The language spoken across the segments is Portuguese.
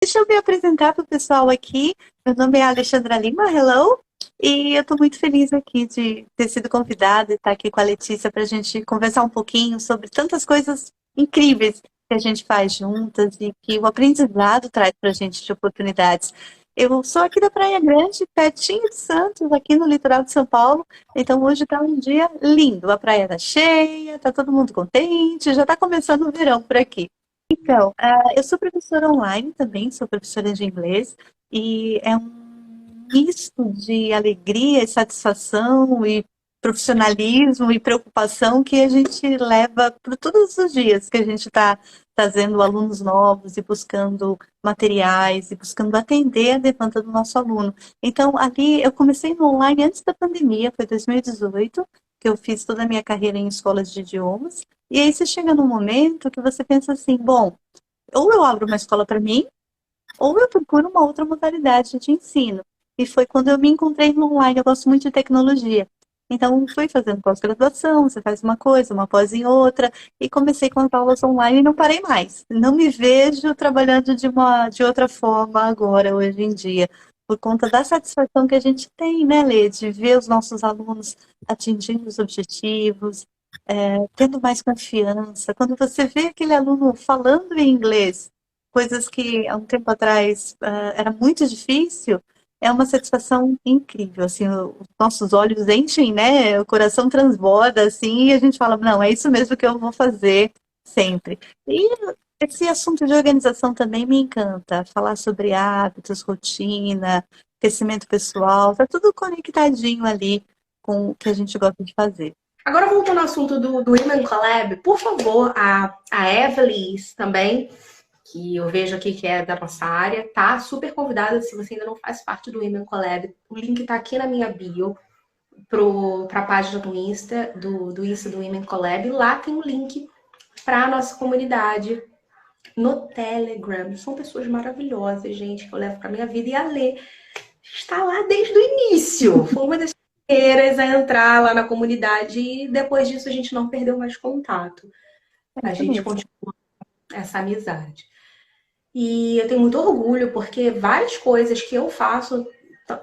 Deixa eu me apresentar para o pessoal aqui. Meu nome é Alexandra Lima, hello! E eu estou muito feliz aqui de ter sido convidada e estar aqui com a Letícia para a gente conversar um pouquinho sobre tantas coisas incríveis que a gente faz juntas e que o aprendizado traz para a gente de oportunidades. Eu sou aqui da Praia Grande, pertinho de Santos, aqui no litoral de São Paulo. Então hoje está um dia lindo. A praia está cheia, está todo mundo contente, já está começando o verão por aqui. Então, eu sou professora online também, sou professora de inglês, e é um misto de alegria e satisfação e profissionalismo e preocupação que a gente leva por todos os dias que a gente está trazendo alunos novos e buscando materiais e buscando atender a demanda do nosso aluno. Então, ali eu comecei no online antes da pandemia, foi 2018, que eu fiz toda a minha carreira em escolas de idiomas. E aí você chega num momento que você pensa assim, bom, ou eu abro uma escola para mim, ou eu procuro uma outra modalidade de ensino. E foi quando eu me encontrei no online, eu gosto muito de tecnologia. Então, fui fazendo pós-graduação, você faz uma coisa, uma pós em outra, e comecei com as aulas online e não parei mais. Não me vejo trabalhando de outra forma agora, hoje em dia, por conta da satisfação que a gente tem, né, Lê, de ver os nossos alunos atingindo os objetivos, tendo mais confiança. Quando você vê aquele aluno falando em inglês, coisas que há um tempo atrás era muito difícil, é uma satisfação incrível, assim, os nossos olhos enchem, né, o coração transborda, assim, e a gente fala, não, é isso mesmo que eu vou fazer sempre. E esse assunto de organização também me encanta, falar sobre hábitos, rotina, crescimento pessoal, tá tudo conectadinho ali com o que a gente gosta de fazer. Agora, voltando ao assunto do Women Collab, por favor, a Evelyn também, que eu vejo aqui que é da nossa área, tá super convidada se você ainda não faz parte do Women Collab. O link tá aqui na minha bio para a página do Insta, do Insta do Women Collab. E lá tem um link para a nossa comunidade no Telegram. São pessoas maravilhosas, gente, que eu levo para minha vida. E a Lê está lá desde o início. Foi uma das primeiras a entrar lá na comunidade e depois disso a gente não perdeu mais contato. É A isso gente mesmo. continua essa amizade. E eu tenho muito orgulho porque várias coisas que eu faço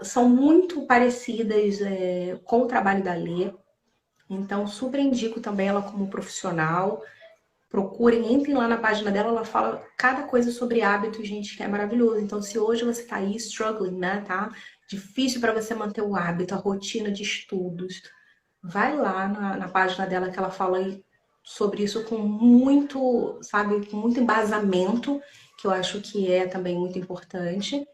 são muito parecidas com o trabalho da Lê. Então, super indico também ela como profissional. Procurem, entrem lá na página dela, ela fala cada coisa sobre hábitos, gente, que é maravilhoso. Então, se hoje você tá aí struggling, né, tá? Difícil para você manter o hábito, a rotina de estudos, vai lá na página dela que ela fala sobre isso com muito, sabe, com muito embasamento, que eu acho que é também muito importante.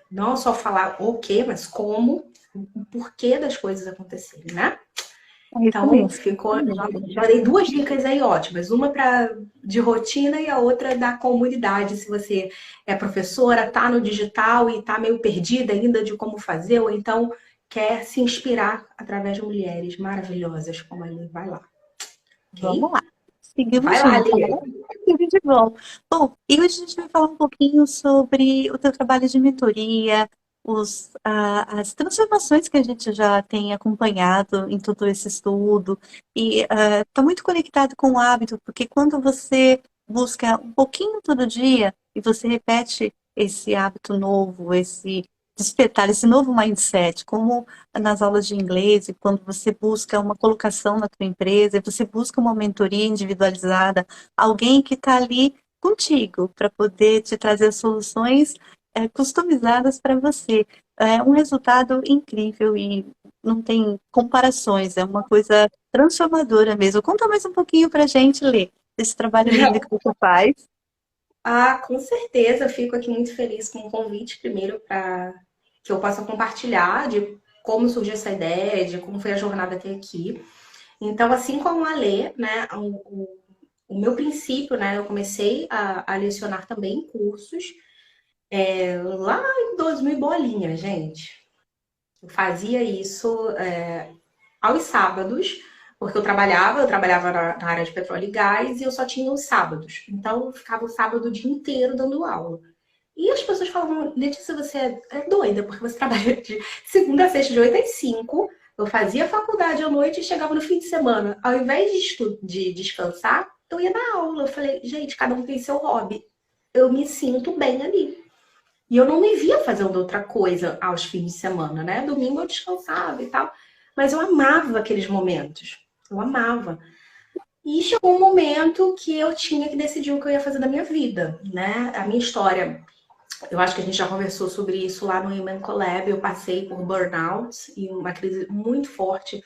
Não só falar o quê, mas como, o porquê das coisas acontecerem, né? É isso Então, mesmo. ficou, já dei duas dicas aí ótimas. Uma de rotina e a outra da comunidade. Se você é professora, tá no digital e tá meio perdida ainda de como fazer, ou então quer se inspirar através de mulheres maravilhosas como a Lê, vai lá, Vamos ok? lá. Seguimos Vai lá, juntos, né? Lê. Tudo de bom. Bom, e hoje a gente vai falar um pouquinho sobre o teu trabalho de mentoria, as transformações que a gente já tem acompanhado em todo esse estudo. E está muito conectado com o hábito, porque quando você busca um pouquinho todo dia e você repete esse hábito novo, esse despertar, esse novo mindset, como nas aulas de inglês, e quando você busca uma colocação na tua empresa, você busca uma mentoria individualizada, alguém que está ali contigo para poder te trazer soluções customizadas para você. É um resultado incrível e não tem comparações, é uma coisa transformadora mesmo. Conta mais um pouquinho para a gente, Lê, desse trabalho lindo que você faz. Ah, com certeza, eu fico aqui muito feliz com o convite, primeiro, para que eu possa compartilhar de como surgiu essa ideia, de como foi a jornada até aqui. Então, assim como a Lê, né, o meu princípio, né, eu comecei a lecionar também em cursos lá em 2000 e bolinha, gente. Eu fazia isso aos sábados, porque eu trabalhava na área de petróleo e gás e eu só tinha os sábados. Então, eu ficava o sábado o dia inteiro dando aula. E as pessoas falavam, Letícia, você é doida, porque você trabalha de segunda a sexta, de 8 às 5. Eu fazia faculdade à noite e chegava no fim de semana. Ao invés de descansar, eu ia dar aula. Eu falei, gente, cada um tem seu hobby. Eu me sinto bem ali. E eu não me via fazendo outra coisa aos fins de semana, né? Domingo eu descansava e tal. Mas eu amava aqueles momentos. Eu amava. E chegou um momento que eu tinha que decidir o que eu ia fazer da minha vida, né? A minha história, eu acho que a gente já conversou sobre isso lá no Human Collab. Eu passei por burnout e uma crise muito forte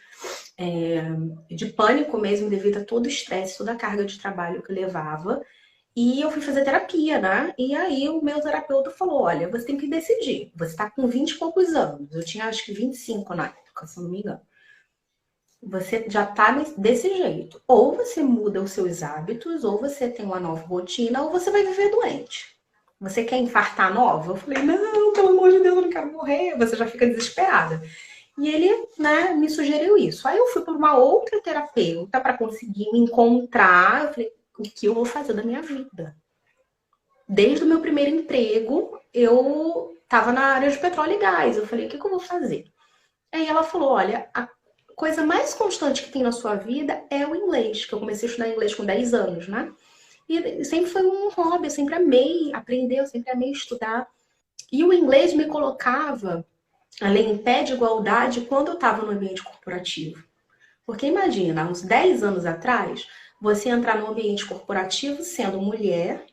de pânico mesmo, devido a todo o estresse, toda a carga de trabalho que eu levava. E eu fui fazer terapia, né? E aí o meu terapeuta falou: olha, você tem que decidir. Você tá com 20 e poucos anos. Eu tinha acho que 25 na época, se eu não me engano. Você já tá desse jeito. Ou você muda os seus hábitos, ou você tem uma nova rotina, ou você vai viver doente. Você quer infartar nova? Eu falei, não, pelo amor de Deus, eu não quero morrer. Você já fica desesperada. E ele, né, me sugeriu isso. Aí eu fui para uma outra terapeuta para conseguir me encontrar. Eu falei, o que eu vou fazer da minha vida? Desde o meu primeiro emprego, eu estava na área de petróleo e gás. Eu falei, o que eu vou fazer? Aí ela falou, olha, a coisa mais constante que tem na sua vida é o inglês, que eu comecei a estudar inglês com 10 anos, né? E sempre foi um hobby, eu sempre amei aprender, eu sempre amei estudar. E o inglês me colocava, além em pé de igualdade, quando eu estava no ambiente corporativo. Porque imagina, há uns 10 anos atrás, você entrar no ambiente corporativo sendo mulher,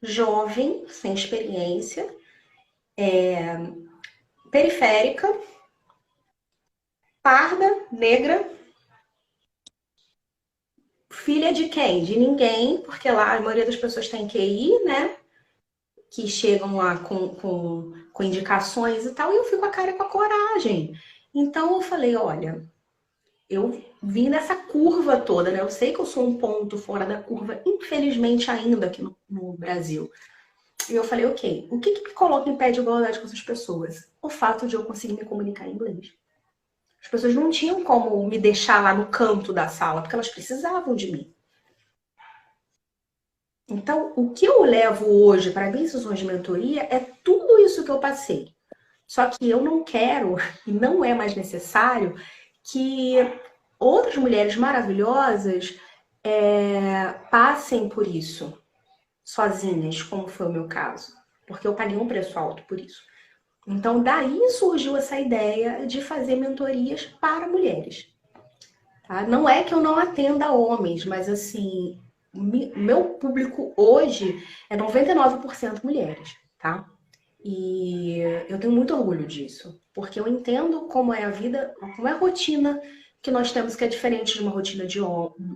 jovem, sem experiência, periférica, parda, negra, filha de quem? De ninguém, porque lá a maioria das pessoas tem QI, né? Que chegam lá com indicações e tal, e eu fico com a cara e com a coragem. Então eu falei, olha, eu vim nessa curva toda, né? Eu sei que eu sou um ponto fora da curva, infelizmente ainda aqui no Brasil. E eu falei, ok, o que me coloca em pé de igualdade com essas pessoas? O fato de eu conseguir me comunicar em inglês. As pessoas não tinham como me deixar lá no canto da sala, porque elas precisavam de mim. Então, o que eu levo hoje para minhas sessões de mentoria é tudo isso que eu passei. Só que eu não quero, e não é mais necessário, que outras mulheres maravilhosas passem por isso sozinhas, como foi o meu caso. Porque eu paguei um preço alto por isso. Então, daí surgiu essa ideia de fazer mentorias para mulheres. Tá? Não é que eu não atenda homens, mas assim, meu público hoje é 99% mulheres, tá? E eu tenho muito orgulho disso, porque eu entendo como é a vida, como é a rotina que nós temos, que é diferente de uma rotina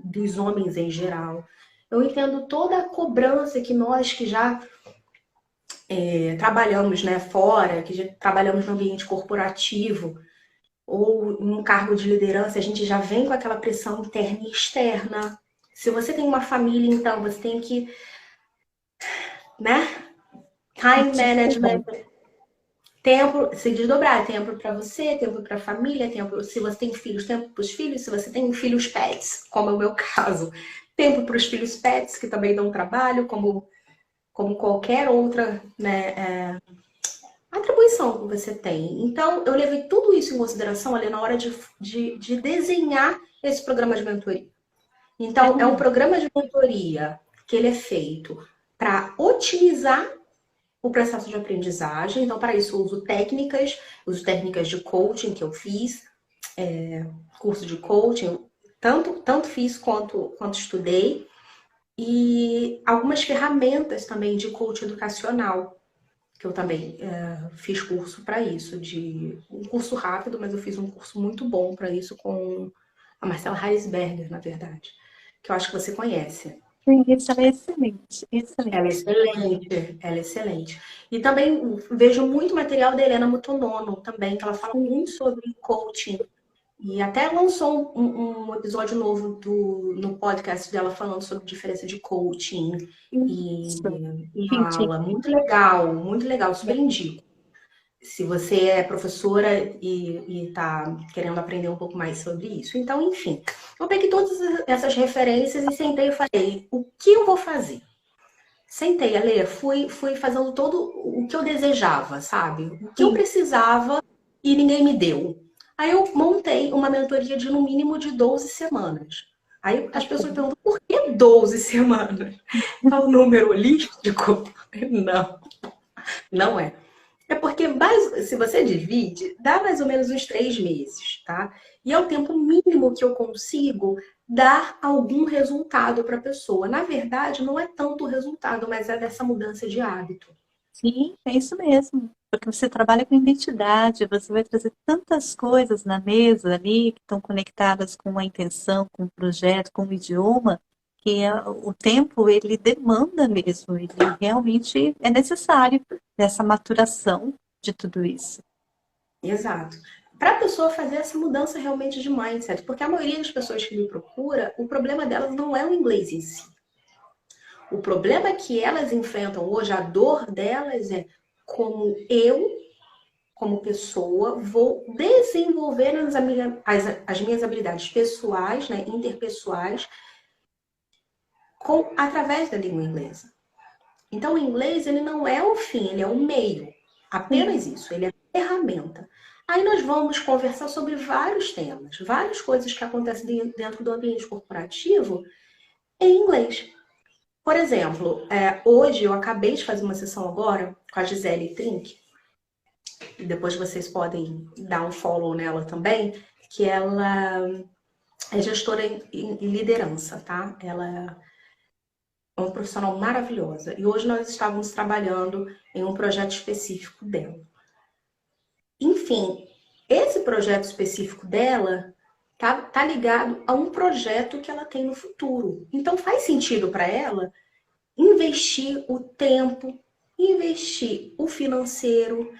dos homens em geral. Eu entendo toda a cobrança que nós que já trabalhamos, né, fora, que já trabalhamos no ambiente corporativo ou em um cargo de liderança, a gente já vem com aquela pressão interna e externa. Se você tem uma família, então você tem que, né, time management, tempo, se desdobrar, tempo para você, tempo para a família, tempo, se você tem filhos, tempo para os filhos, se você tem filhos pets, como é o meu caso, tempo para os filhos pets, que também dão trabalho, como qualquer outra, né, atribuição que você tem. Então, eu levei tudo isso em consideração ali na hora de desenhar esse programa de mentoria. Então, é um programa de mentoria que ele é feito para otimizar o processo de aprendizagem. Então, para isso, eu uso técnicas de coaching que eu fiz, curso de coaching, tanto fiz quanto estudei, e algumas ferramentas também de coaching educacional, que eu também fiz curso para isso, de um curso rápido, mas eu fiz um curso muito bom para isso com a Marcela Heisberger, na verdade, que eu acho que você conhece. Sim, isso é excelente, Ela é excelente. excelente, ela é excelente. E também vejo muito material da Helena Mutonono também, que ela fala muito sobre coaching. E até lançou um episódio novo no podcast dela falando sobre diferença de coaching Isso. e Entendi. aula. Muito legal, super indico. Se você é professora e está querendo aprender um pouco mais sobre isso. Então, enfim, eu peguei todas essas referências e sentei e falei, o que eu vou fazer? Sentei, Ale, fui fazendo todo o que eu desejava, sabe? O que eu Sim. precisava e ninguém me deu. Aí eu montei uma mentoria de no mínimo de 12 semanas. Aí as pessoas perguntam, por que 12 semanas? É um número holístico? Não, não é. É porque se você divide, dá mais ou menos uns 3 meses, tá? E é o tempo mínimo que eu consigo dar algum resultado para a pessoa. Na verdade, não é tanto o resultado, mas é dessa mudança de hábito. Sim, é isso mesmo. Porque você trabalha com identidade, você vai trazer tantas coisas na mesa ali que estão conectadas com a intenção, com o projeto, com o idioma, que o tempo ele demanda mesmo, ele realmente é necessário essa maturação de tudo isso. Exato. Para a pessoa fazer essa mudança realmente de mindset, porque a maioria das pessoas que me procura, o problema delas não é o inglês em si. O problema que elas enfrentam hoje, a dor delas é como eu, como pessoa, vou desenvolver as minhas habilidades pessoais, né, interpessoais, através da língua inglesa. Então, o inglês ele não é o fim, ele é o meio. Sim, Apenas isso, ele é ferramenta. Aí nós vamos conversar sobre vários temas, várias coisas que acontecem dentro do ambiente corporativo em inglês. Por exemplo, hoje eu acabei de fazer uma sessão agora com a Gisele Trink, e depois vocês podem dar um follow nela também, que ela é gestora em liderança, tá? Ela é uma profissional maravilhosa. E hoje nós estávamos trabalhando em um projeto específico dela. Enfim, esse projeto específico dela tá ligado a um projeto que ela tem no futuro. Então faz sentido para ela investir o tempo, investir o financeiro,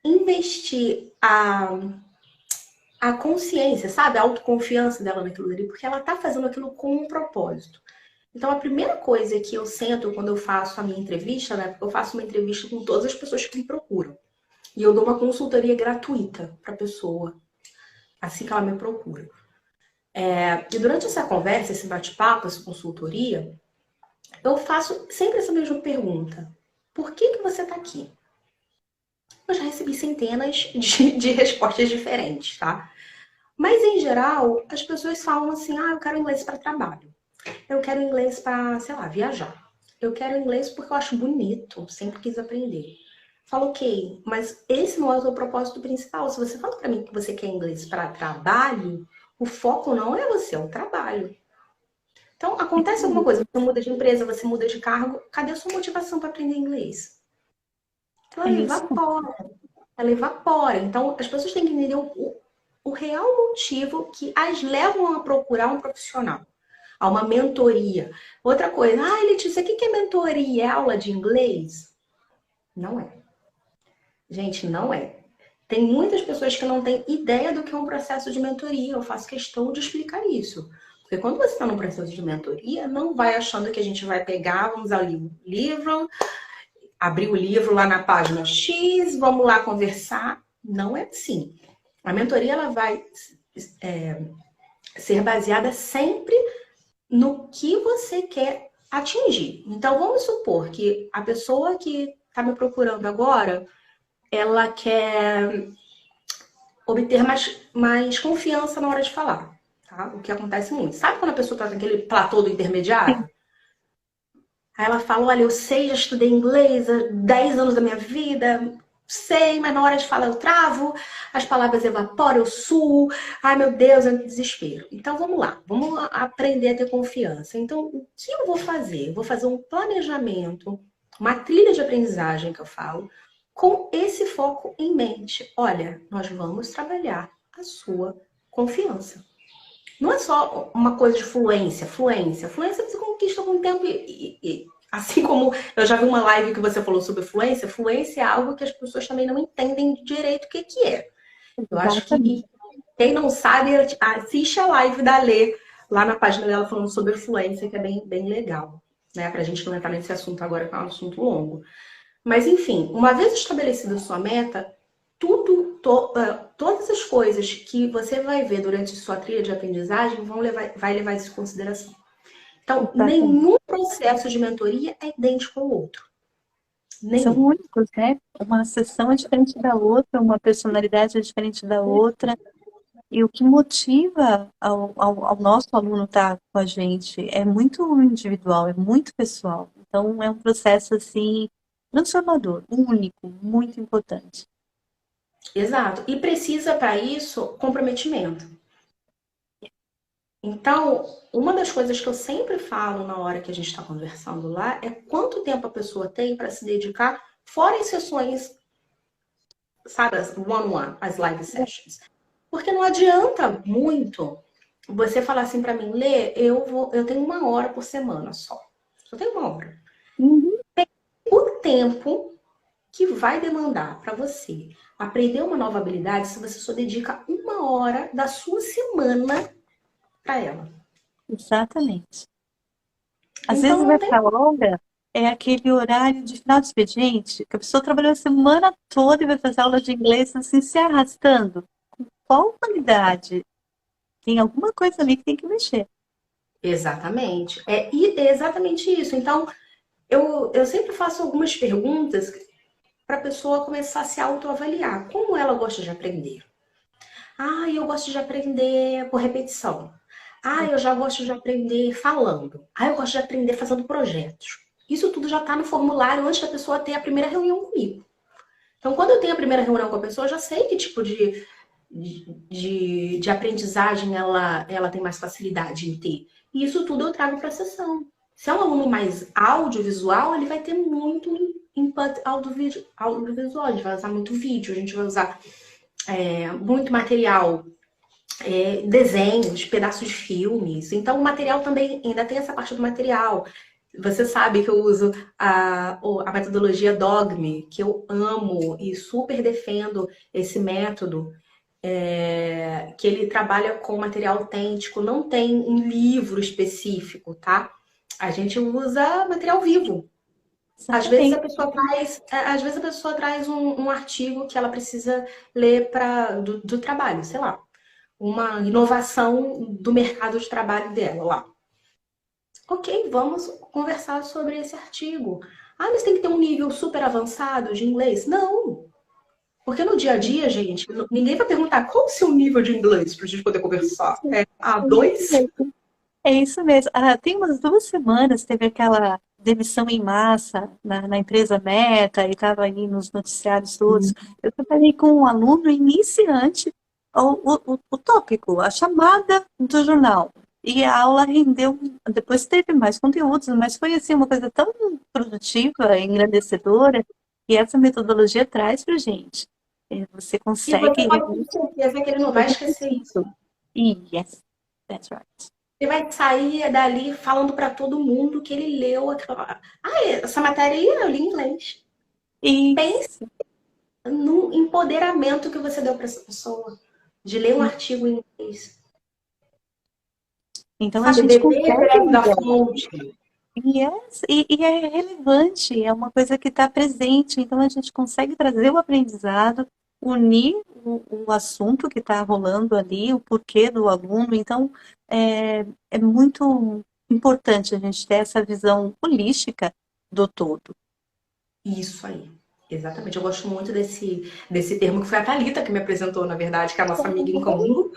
investir a consciência, sabe? A autoconfiança dela naquilo ali, porque ela tá fazendo aquilo com um propósito. Então, a primeira coisa que eu sento quando eu faço a minha entrevista, né? Porque eu faço uma entrevista com todas as pessoas que me procuram. E eu dou uma consultoria gratuita para a pessoa, assim que ela me procura. E durante essa conversa, esse bate-papo, essa consultoria, eu faço sempre essa mesma pergunta. Por que você está aqui? Eu já recebi centenas de respostas diferentes, tá? Mas, em geral, as pessoas falam assim, eu quero inglês para trabalho. Eu quero inglês para, sei lá, viajar. Eu quero inglês porque eu acho bonito, sempre quis aprender. Falo, ok, mas esse não é o seu propósito principal. Se você fala para mim que você quer inglês para trabalho, o foco não é você, é o trabalho. Então, acontece alguma coisa, você muda de empresa, você muda de cargo, cadê a sua motivação para aprender inglês? é Ela isso. evapora, ela evapora. Então, as pessoas têm que entender o real motivo que as levam a procurar um profissional, a uma mentoria. Outra coisa, Letícia, o que é mentoria? É aula de inglês? Não é. Gente, não é. Tem muitas pessoas que não têm ideia do que é um processo de mentoria. Eu faço questão de explicar isso. Porque quando você está num processo de mentoria, não vai achando que a gente vai pegar, vamos ali o livro, abrir o livro lá na página X, vamos lá conversar. Não é assim. A mentoria ela vai ser baseada sempre no que você quer atingir. Então, vamos supor que a pessoa que está me procurando agora, ela quer obter mais confiança na hora de falar. Tá? O que acontece muito. Sabe quando a pessoa está naquele platô do Sim, intermediário? Aí ela fala, olha, eu sei, já estudei inglês há 10 anos da minha vida, sei, mas na hora de falar eu travo, as palavras evaporam, eu suo, ai meu Deus, é um desespero. Então vamos lá, vamos aprender a ter confiança. Então, o que eu vou fazer? Eu vou fazer um planejamento, uma trilha de aprendizagem que eu falo, com esse foco em mente. Olha, nós vamos trabalhar a sua confiança. Não é só uma coisa de fluência. Fluência você conquista com o tempo assim como eu já vi uma live que você falou sobre fluência, fluência é algo que as pessoas também não entendem direito o que que é. Eu acho que exatamente. quem não sabe, assiste a live da Lê lá na página dela falando sobre fluência, que é bem, bem legal. Né? Pra gente não entrar nesse assunto agora, que é um assunto longo. Mas, enfim, uma vez estabelecida a sua meta, todas as coisas que você vai ver durante sua trilha de aprendizagem vai levar isso em consideração. Então, Exatamente. nenhum processo de mentoria é idêntico ao outro. São Nenhum. únicos, né? Uma sessão é diferente da outra, uma personalidade é diferente da outra. E o que motiva ao nosso aluno estar com a gente é muito individual, é muito pessoal. Então, é um processo, assim, transformador, único, muito importante. Exato. E precisa, para isso, comprometimento. Então, uma das coisas que eu sempre falo na hora que a gente está conversando lá é quanto tempo a pessoa tem para se dedicar, fora as sessões, sabe, as one-on-one, as live sessions. Porque não adianta muito você falar assim para mim, Lê, eu tenho 1 hora por semana só. Só tenho 1 hora. Uhum. O tempo que vai demandar para você aprender uma nova habilidade se você só dedica 1 hora da sua semana para ela. Exatamente. Às vezes Então não tem. essa hora é aquele horário de final de expediente que a pessoa trabalhou a semana toda e vai fazer aula de inglês assim, se arrastando. Qual qualidade? Tem alguma coisa ali que tem que mexer. Exatamente. É exatamente isso. Então, eu sempre faço algumas perguntas para a pessoa começar a se autoavaliar. Como ela gosta de aprender? Ah, eu gosto de aprender por repetição. Ah, eu já gosto de aprender falando. Ah, eu gosto de aprender fazendo projetos. Isso tudo já está no formulário antes da pessoa ter a primeira reunião comigo. Então, quando eu tenho a primeira reunião com a pessoa, eu já sei que tipo de aprendizagem ela tem mais facilidade em ter. E isso tudo eu trago para a sessão. Se é um aluno mais audiovisual, ele vai ter muito input audiovisual, a gente vai usar muito vídeo, a gente vai usar muito material, desenhos, pedaços de filmes. Então, o material também ainda tem essa parte do material. Você sabe que eu uso a metodologia Dogme, que eu amo e super defendo esse método, que ele trabalha com material autêntico, não tem um livro específico, tá? A gente usa material vivo. Às vezes a Exatamente. pessoa traz, um artigo que ela precisa ler do trabalho, sei lá, uma inovação do mercado de trabalho dela lá. Ok, vamos conversar sobre esse artigo. Ah, mas tem que ter um nível super avançado de inglês? Não. Porque no dia a dia, gente, ninguém vai perguntar qual o seu nível de inglês para a gente poder conversar. É É isso A2? mesmo. É isso mesmo. Ah, tem umas 2 semanas teve aquela demissão em massa na empresa Meta e estava aí nos noticiários todos. Eu trabalhei com um aluno iniciante, o tópico, a chamada do jornal. E a aula rendeu, depois teve mais conteúdos, mas foi assim uma coisa tão produtiva, engrandecedora, que essa metodologia traz para gente. Você E você consegue. pode ter certeza que ele não vai esquecer isso. Yes, that's right. Ele vai sair dali falando para todo mundo que ele leu aquela. Ah, essa matéria aí eu li em inglês. Pense Isso. no empoderamento que você deu para essa pessoa de ler um artigo em inglês. Então a Sabe, gente beber consegue direto da ligar. fonte. Yes, e é relevante, é uma coisa que está presente, então a gente consegue trazer o aprendizado, unir o assunto que está rolando ali, o porquê do aluno, então é muito importante a gente ter essa visão holística do todo. Isso aí. Exatamente. Eu gosto muito desse termo que foi a Thalita que me apresentou, na verdade, que é a nossa amiga em comum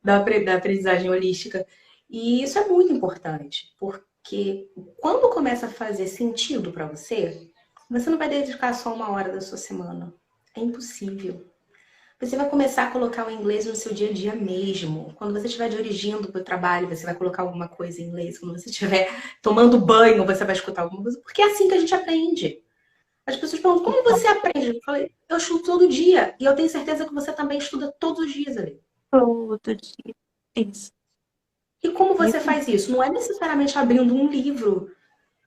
da aprendizagem holística. E isso é muito importante, porque quando começa a fazer sentido para você, você não vai dedicar só 1 hora da sua semana. É impossível. Você vai começar a colocar o inglês no seu dia a dia mesmo. Quando você estiver dirigindo para o trabalho, você vai colocar alguma coisa em inglês. Quando você estiver tomando banho, você vai escutar alguma coisa. Porque é assim que a gente aprende. As pessoas perguntam, como você aprende? Eu falei, eu estudo todo dia. E eu tenho certeza que você também estuda todos os dias ali. Todo dia. Isso. E como você Isso. faz isso? Não é necessariamente abrindo um livro.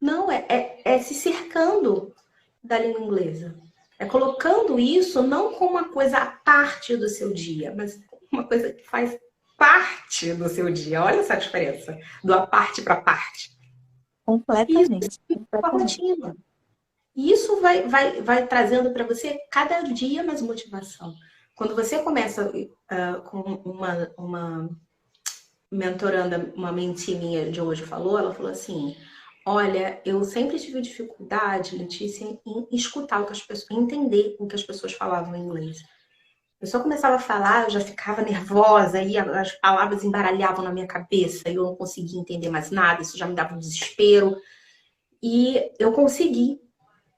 Não, é se cercando da língua inglesa. É colocando isso não como uma coisa à parte do seu dia, mas uma coisa que faz parte do seu dia. Olha essa diferença, do a parte para parte. E isso Completamente, é uma completamente. rotina. E isso vai trazendo para você cada dia mais motivação. Quando você começa com uma mentoranda, uma mentee minha de hoje falou, ela falou assim: olha, eu sempre tive dificuldade, Letícia, em escutar o que as pessoas, entender o que as pessoas falavam em inglês. Eu só começava a falar, eu já ficava nervosa, e as palavras embaralhavam na minha cabeça, e eu não conseguia entender mais nada, isso já me dava um desespero. E eu consegui.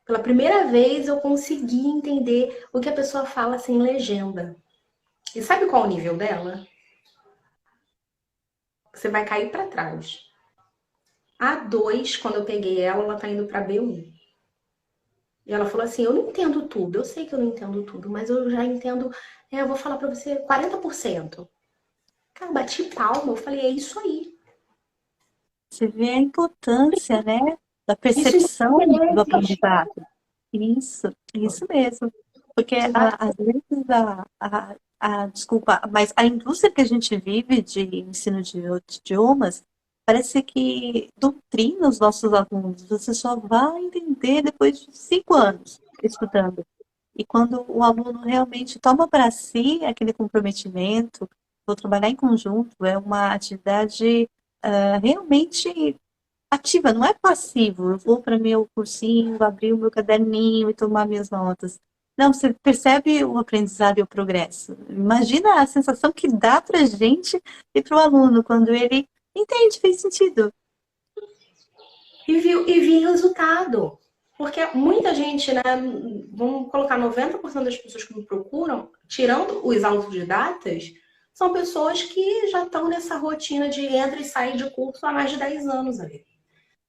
Pela primeira vez eu consegui entender o que a pessoa fala sem legenda. E sabe qual é o nível dela? Você vai cair para trás. A2, quando eu peguei ela, ela tá indo para B1. E ela falou assim: eu não entendo tudo, eu sei que eu não entendo tudo, mas eu já entendo, eu vou falar para você 40%. Cara, bati palma, eu falei: é isso aí. Você vê a importância, né, da Isso percepção do existe. aprendizado. Isso mesmo. Porque às vezes desculpa, mas a indústria que a gente vive de ensino de outros idiomas parece que doutrina os nossos alunos. Você só vai entender depois de 5 anos estudando. E quando o aluno realmente toma para si aquele comprometimento, vou trabalhar em conjunto, é uma atividade realmente ativa, não é passivo. Eu vou para meu cursinho, vou abrir o meu caderninho e tomar minhas notas. Não, você percebe o aprendizado e o progresso. Imagina a sensação que dá para a gente e para o aluno quando ele entende, fez sentido. E vi resultado. Porque muita gente, né? Vamos colocar 90% das pessoas que me procuram, tirando os autodidatas, são pessoas que já estão nessa rotina de entra e sai de curso há mais de 10 anos ali.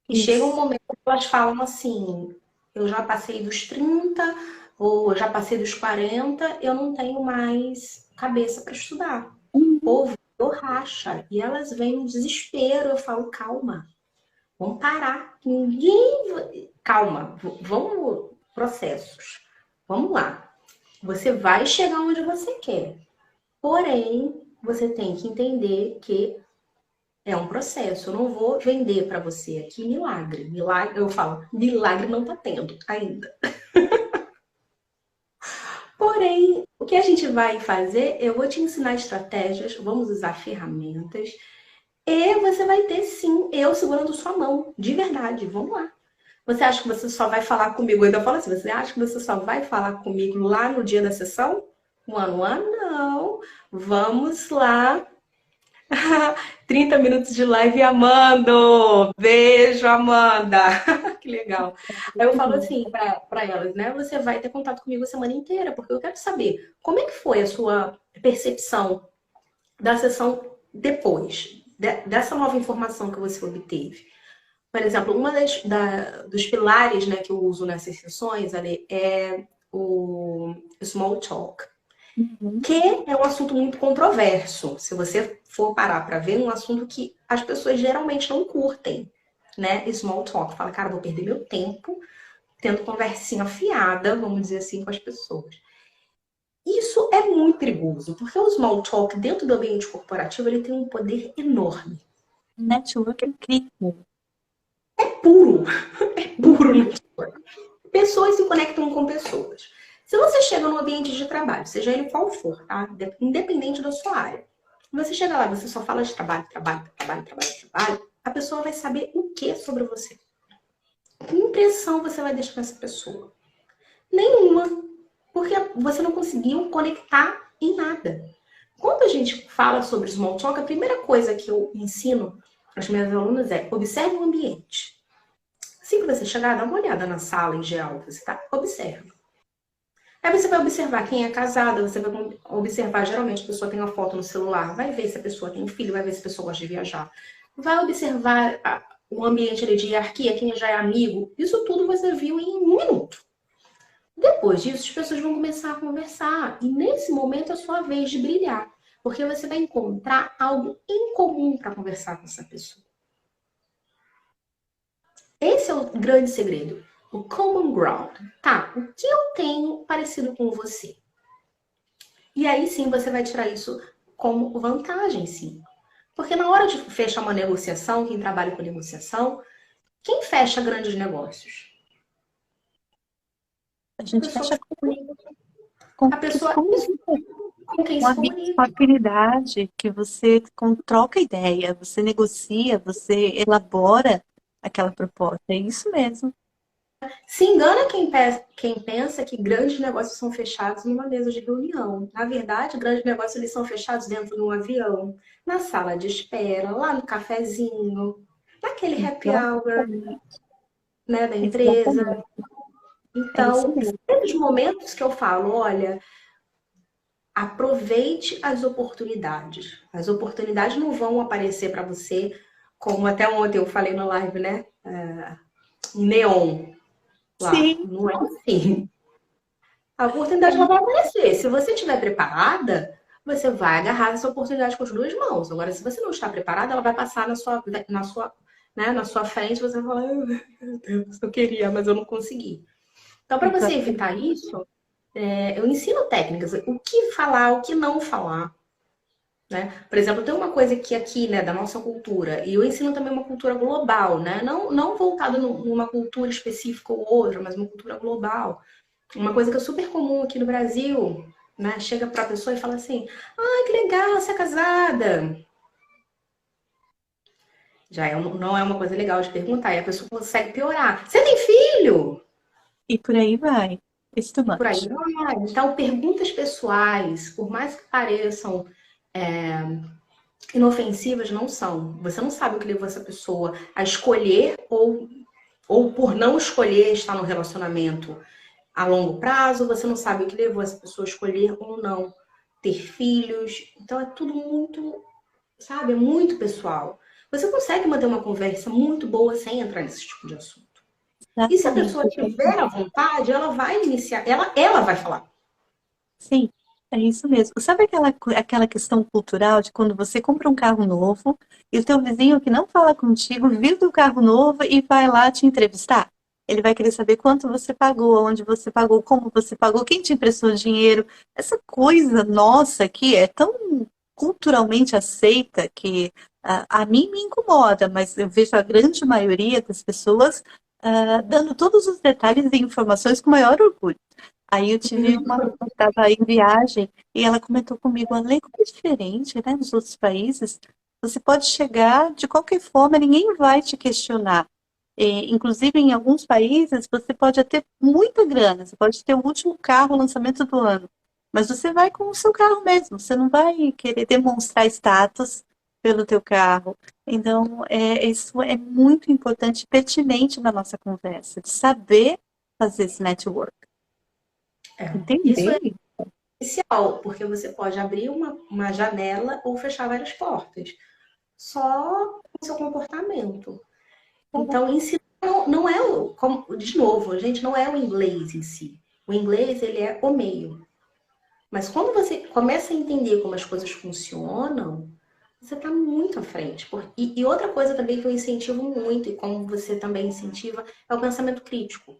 E chega um Isso. momento que elas falam assim: eu já passei dos 30 ou eu já passei dos 40, eu não tenho mais cabeça para estudar. Uhum. Ou eu racha. E elas vêm no desespero. Eu falo: calma, vamos parar. Ninguém. Calma, vamos. Processos. Vamos lá. Você vai chegar onde você quer. Porém, você tem que entender que é um processo. Eu não vou vender para você aqui milagre. Milagre, eu falo, milagre não tá tendo ainda. Porém, o que a gente vai fazer, eu vou te ensinar estratégias, vamos usar ferramentas, e você vai ter sim eu segurando sua mão, de verdade. Vamos lá. Você acha que você só vai falar comigo? Eu ainda falo assim, você acha que você só vai falar comigo lá no dia da sessão? One on one? Não. Vamos lá. 30 minutos de live, Amando! Beijo, Amanda! Que legal. Aí eu falo assim para elas, né? Você vai ter contato comigo a semana inteira, porque eu quero saber como é que foi a sua percepção da sessão depois, dessa nova informação que você obteve. Por exemplo, uma dos pilares, né, que eu uso nessas sessões ali, é o small talk, Uhum. que é um assunto muito controverso. Se você for parar para ver, é um assunto que as pessoas geralmente não curtem, né? Small talk. Fala, cara, vou perder meu tempo tendo conversinha fiada, vamos dizer assim, com as pessoas. Isso é muito perigoso, porque o small talk dentro do ambiente corporativo ele tem um poder enorme. Network é incrível. É puro, é puro Uhum. network. Pessoas se conectam com pessoas. Se você chega num ambiente de trabalho, seja ele qual for, tá? Independente da sua área, você chega lá, você só fala de trabalho, trabalho, trabalho, trabalho, trabalho, a pessoa vai saber o que sobre você? Que impressão você vai deixar nessa pessoa? Nenhuma, porque você não conseguiu conectar em nada. Quando a gente fala sobre small talk, a primeira coisa que eu ensino para as minhas alunas é observe o ambiente. Assim que você chegar, dá uma olhada na sala em geral, você tá? Observe. Aí você vai observar quem é casada, você vai observar, geralmente a pessoa tem uma foto no celular, vai ver se a pessoa tem filho, vai ver se a pessoa gosta de viajar. Vai observar o ambiente ali de hierarquia, quem já é amigo. Isso tudo você viu em um minuto. Depois disso, as pessoas vão começar a conversar. E nesse momento é a sua vez de brilhar. Porque você vai encontrar algo em comum para conversar com essa pessoa. Esse é o grande segredo. O common ground. Tá, o que eu tenho parecido com você? E aí sim você vai tirar isso como vantagem, sim. Porque na hora de fechar uma negociação, quem trabalha com negociação, quem fecha grandes negócios? A A gente pessoa que fecha se comunica. com A que se pessoa comunica, com quem com se amigos, com comunica. afinidade, que você troca ideia, você negocia, você elabora aquela proposta. É isso mesmo. Se engana quem pensa que grandes negócios são fechados numa mesa de reunião. Na verdade, grandes negócios eles são fechados dentro de um avião, na sala de espera, lá no cafezinho, naquele happy hour, Exatamente. né, da empresa. Exatamente. É isso Então, mesmo. tem os momentos que eu falo, olha, aproveite as oportunidades. As oportunidades não vão aparecer para você, como até ontem eu falei na live, né? Em neon lá. Sim, Não é assim. A oportunidade ela vai aparecer. Se você estiver preparada, você vai agarrar essa oportunidade com as duas mãos. Agora, se você não está preparada, ela vai passar na sua frente, você vai falar, meu Deus, eu queria, mas eu não consegui. Então, para você exatamente. evitar isso, eu ensino técnicas, o que falar, o que não falar. Né? Por exemplo, tem uma coisa que aqui, né, da nossa cultura, e eu ensino também uma cultura global, né? Não voltada numa cultura específica ou outra, mas uma cultura global. Uma coisa que é super comum aqui no Brasil, né? Chega pra pessoa e fala assim: ai, que legal, você é casada. Já não é uma coisa legal de perguntar, e a pessoa consegue piorar. Você tem filho? E por aí vai. It's too E por aí much. vai. Então, perguntas pessoais, por mais que pareçam inofensivas, não são. Você não sabe o que levou essa pessoa a escolher ou por não escolher estar no relacionamento a longo prazo, você não sabe o que levou essa pessoa a escolher ou não ter filhos. Então é tudo muito, sabe, é muito pessoal. Você consegue manter uma conversa muito boa sem entrar nesse tipo de assunto. E se a Exatamente. pessoa tiver à vontade, ela vai iniciar, ela vai falar. Sim, é isso mesmo. Sabe aquela questão cultural de quando você compra um carro novo e o teu vizinho que não fala contigo viu do carro novo e vai lá te entrevistar? Ele vai querer saber quanto você pagou, onde você pagou, como você pagou, quem te emprestou dinheiro. Essa coisa nossa aqui é tão culturalmente aceita que a mim me incomoda, mas eu vejo a grande maioria das pessoas dando todos os detalhes e informações com maior orgulho. Aí eu tive uma amiga que estava em viagem e ela comentou comigo, Ale, como é diferente, né, nos outros países. Você pode chegar de qualquer forma, ninguém vai te questionar. Inclusive, em alguns países, você pode ter muita grana, você pode ter o último carro, o lançamento do ano, mas você vai com o seu carro mesmo, você não vai querer demonstrar status pelo teu carro. Então, isso é muito importante e pertinente na nossa conversa, de saber fazer esse network. Isso Entender? é essencial, porque você pode abrir uma janela ou fechar várias portas, só com o seu comportamento. Então, ensinar não é de novo, gente, não é o inglês em si. O inglês, ele é o meio. Mas quando você começa a entender como as coisas funcionam, você está muito à frente. E outra coisa também que eu incentivo muito, e como você também incentiva, é o pensamento crítico.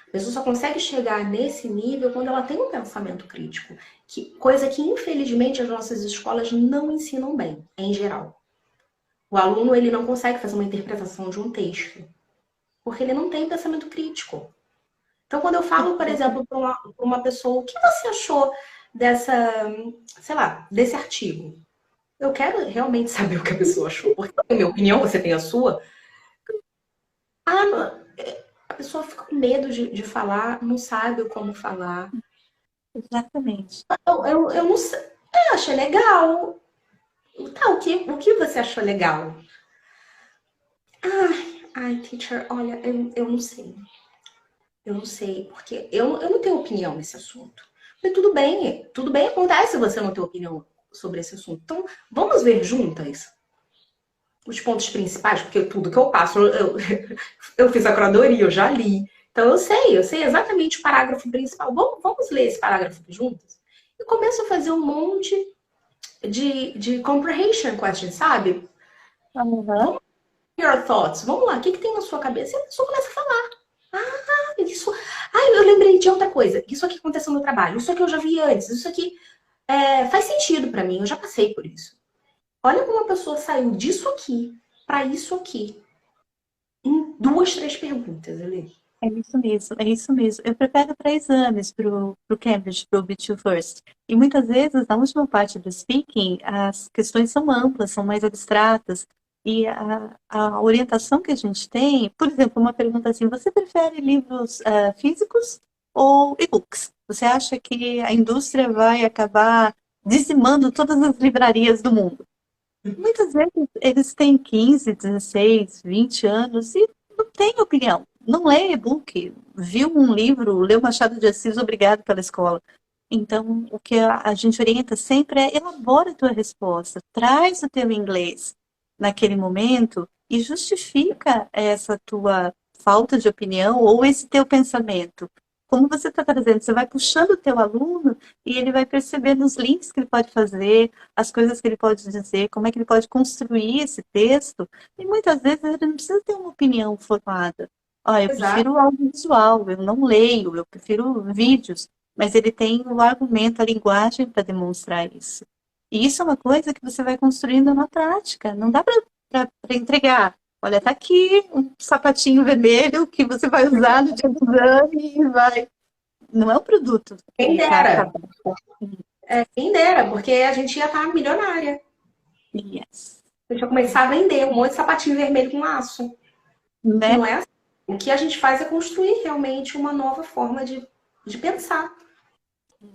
A pessoa só consegue chegar nesse nível quando ela tem um pensamento crítico, coisa que infelizmente as nossas escolas não ensinam bem, em geral. O aluno ele não consegue fazer uma interpretação de um texto, porque ele não tem pensamento crítico. Então, quando eu falo, por exemplo, para uma pessoa, o que você achou dessa, sei lá, desse artigo? Eu quero realmente saber o que a pessoa achou, porque eu tenho a minha opinião, você tem a sua. A pessoa fica com medo de falar, não sabe como falar. Exatamente. Eu não sei. Eu achei legal. Tá, o que você achou legal? Ai, teacher, olha, eu não sei. Eu não sei, porque eu não tenho opinião nesse assunto. Mas tudo bem acontece você não ter opinião sobre esse assunto. Então, vamos ver juntas os pontos principais, porque tudo que eu passo, eu fiz a curadoria, eu já li. Então, eu sei exatamente o parágrafo principal. Vamos ler esse parágrafo juntas? E começo a fazer um monte de comprehension questions, sabe? Aham. Vamos your thoughts. Vamos lá, o que tem na sua cabeça? E a pessoa começa a falar. Isso. Ai, eu lembrei de outra coisa. Isso aqui aconteceu no trabalho. Isso aqui eu já vi antes. Isso aqui faz sentido pra mim. Eu já passei por isso. Olha como a pessoa saiu disso aqui pra isso aqui. Em duas, três perguntas, ali. É isso mesmo, é isso mesmo. Eu preparo para exames para o Cambridge, para o B2 First. E muitas vezes, na última parte do speaking, as questões são amplas, são mais abstratas. E a orientação que a gente tem, por exemplo, uma pergunta assim: você prefere livros físicos ou e-books? Você acha que a indústria vai acabar dizimando todas as livrarias do mundo? Muitas vezes eles têm 15, 16, 20 anos e não têm opinião. não lê e-book, viu um livro, leu Machado de Assis, obrigado pela escola. Então, o que a gente orienta sempre é elabora a tua resposta, traz o teu inglês naquele momento e justifica essa tua falta de opinião ou esse teu pensamento. Como você está trazendo, você vai puxando o teu aluno e ele vai percebendo os links que ele pode fazer, as coisas que ele pode dizer, como é que ele pode construir esse texto. E muitas vezes ele não precisa ter uma opinião formada. Eu Exato. prefiro audiovisual, eu não leio, eu prefiro vídeos. Mas ele tem o argumento, a linguagem para demonstrar isso. E isso é uma coisa que você vai construindo na prática. Não dá para entregar. Olha, tá aqui um sapatinho vermelho que você vai usar no dia do exame e vai. Não é um produto Quem que tá. dera. Quem dera, porque a gente ia estar milionária. Yes. A gente ia começar a vender um monte de sapatinho vermelho com laço. E Né? não é assim. O que a gente faz é construir realmente uma nova forma de pensar.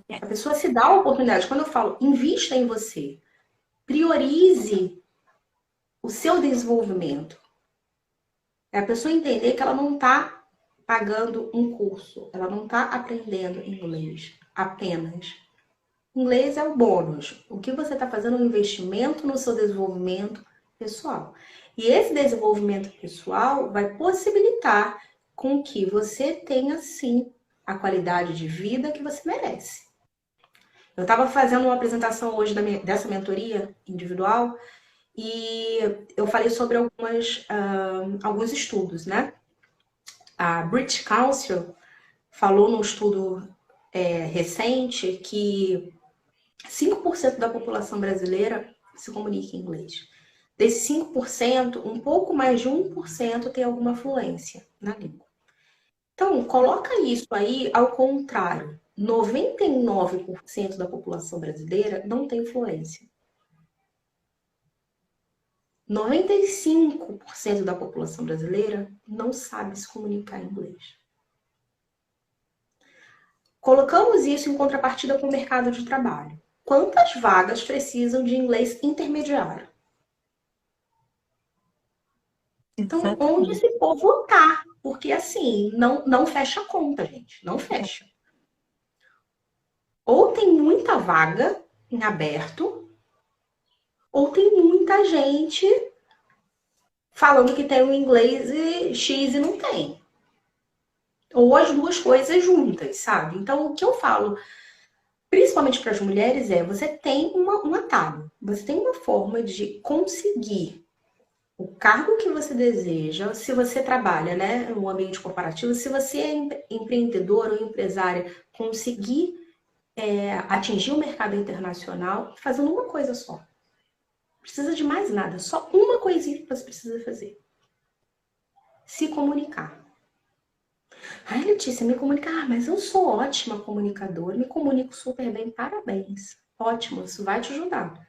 A Yes. pessoa se dá a oportunidade. Quando eu falo, invista em você, priorize o seu desenvolvimento. É a pessoa entender que ela não está pagando um curso, ela não está aprendendo inglês apenas. Inglês é o bônus. O que você está fazendo é um investimento no seu desenvolvimento pessoal. E esse desenvolvimento pessoal vai possibilitar com que você tenha, sim, a qualidade de vida que você merece. Eu estava fazendo uma apresentação hoje dessa mentoria individual e eu falei sobre alguns estudos, né? A British Council falou num estudo recente que 5% da população brasileira se comunica em inglês. Desses 5%, um pouco mais de 1% tem alguma fluência na língua. Então, coloca isso aí ao contrário. 99% da população brasileira não tem fluência. 95% da população brasileira não sabe se comunicar em inglês. Colocamos isso em contrapartida com o mercado de trabalho. Quantas vagas precisam de inglês intermediário? Então, onde Exatamente. esse povo tá? Porque assim, não fecha a conta, gente. Não fecha. Ou tem muita vaga em aberto, ou tem muita gente falando que tem o inglês X e não tem. Ou as duas coisas juntas, sabe? Então, o que eu falo, principalmente para as mulheres, é você tem um atalho, você tem uma forma de conseguir o cargo que você deseja, se você trabalha, né, no ambiente corporativo, se você é empreendedor ou empresária, conseguir atingir o mercado internacional fazendo uma coisa só. Não precisa de mais nada, só uma coisinha que você precisa fazer. Se comunicar. Ai, Letícia, me comunicar. Mas eu sou ótima comunicadora, me comunico super bem, parabéns. Ótimo, isso vai te ajudar.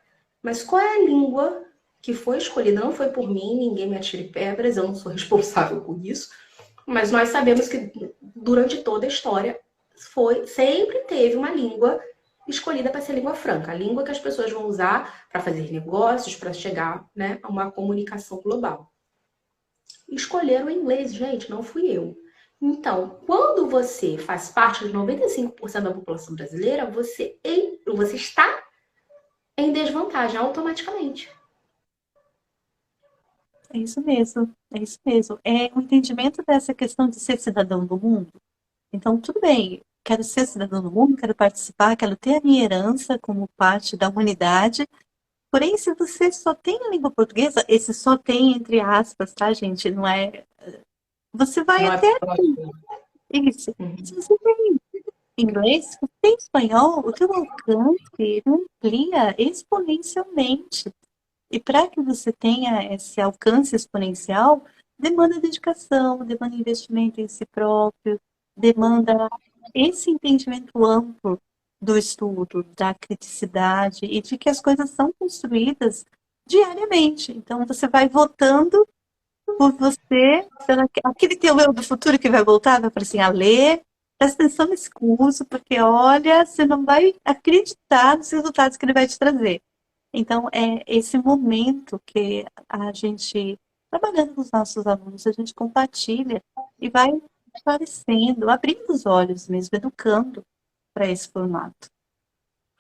Mas qual é a língua que foi escolhida? Não foi por mim, ninguém me atire pedras, eu não sou responsável por isso. Mas nós sabemos que durante toda a história sempre teve uma língua escolhida para ser língua franca, a língua que as pessoas vão usar para fazer negócios, para chegar, né, a uma comunicação global. Escolheram o inglês, gente, não fui eu. Então, quando você faz parte de 95% da população brasileira, você está em desvantagem automaticamente. É isso mesmo. É isso mesmo. É o entendimento dessa questão de ser cidadão do mundo. Então, tudo bem, quero ser cidadão do mundo, quero participar, quero ter a minha herança como parte da humanidade. Porém, se você só tem a língua portuguesa, esse só tem entre aspas, tá, gente? Não é. Você vai Não é até isso. Se você tem inglês, se você tem espanhol, o teu alcance ele amplia exponencialmente. E para que você tenha esse alcance exponencial, demanda dedicação, demanda investimento em si próprio, demanda esse entendimento amplo do estudo, da criticidade e de que as coisas são construídas diariamente. Então, você vai votando por você, aquele teu eu do futuro que vai voltar, vai falar assim, a ler, presta atenção nesse curso, porque olha, você não vai acreditar nos resultados que ele vai te trazer. Então, é esse momento que a gente, trabalhando com os nossos alunos, a gente compartilha e vai esclarecendo, abrindo os olhos mesmo, educando para esse formato.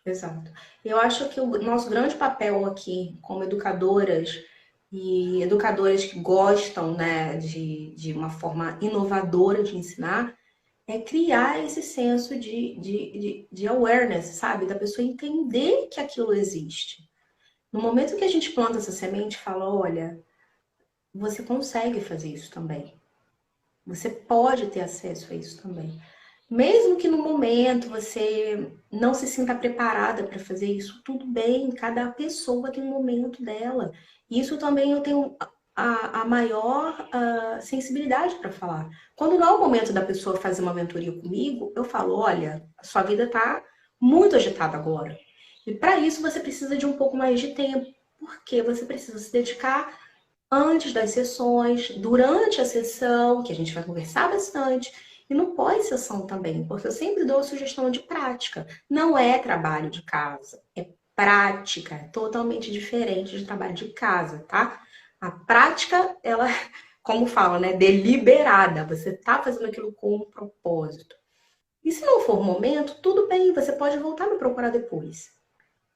Exato. Eu acho que o nosso grande papel aqui, como educadoras e educadoras que gostam, né, de uma forma inovadora de ensinar, é criar esse senso de awareness, sabe? Da pessoa entender que aquilo existe. No momento que a gente planta essa semente, fala, olha, você consegue fazer isso também. Você pode ter acesso a isso também. Mesmo que no momento você não se sinta preparada para fazer isso, tudo bem, cada pessoa tem um momento dela. Isso também eu tenho a maior sensibilidade para falar. Quando não é o momento da pessoa fazer uma mentoria comigo, eu falo: olha, a sua vida está muito agitada agora. E para isso você precisa de um pouco mais de tempo, porque você precisa se dedicar antes das sessões, durante a sessão, que a gente vai conversar bastante, e no pós-sessão também, porque eu sempre dou sugestão de prática. Não é trabalho de casa, é prática, é totalmente diferente de trabalho de casa, tá? A prática, ela, como fala, né, deliberada, você tá fazendo aquilo com um propósito. E se não for o momento, tudo bem, você pode voltar a me procurar depois.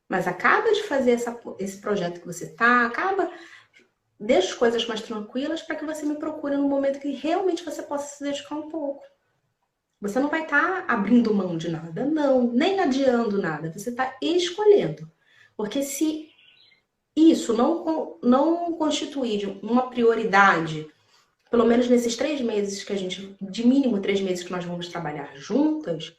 Mas acaba de fazer esse projeto que você tá, acaba deixa as coisas mais tranquilas para que você me procure no momento que realmente você possa se dedicar um pouco. Você não vai estar abrindo mão de nada, não, nem adiando nada. Você está escolhendo. Porque se isso não constituir uma prioridade, pelo menos nesses 3 meses que a gente, de mínimo 3 meses que nós vamos trabalhar juntas,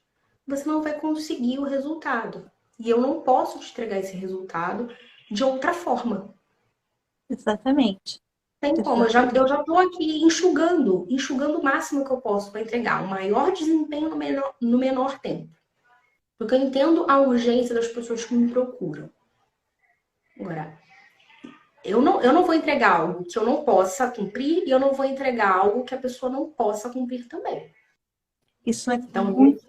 você não vai conseguir o resultado. E eu não posso te entregar esse resultado de outra forma. Exatamente, Tem como, eu exatamente. já estou aqui enxugando o máximo que eu posso para entregar o maior desempenho no menor tempo. Porque eu entendo a urgência das pessoas que me procuram. Agora, eu não vou entregar algo que eu não possa cumprir e eu não vou entregar algo que a pessoa não possa cumprir também. Isso é Então, muito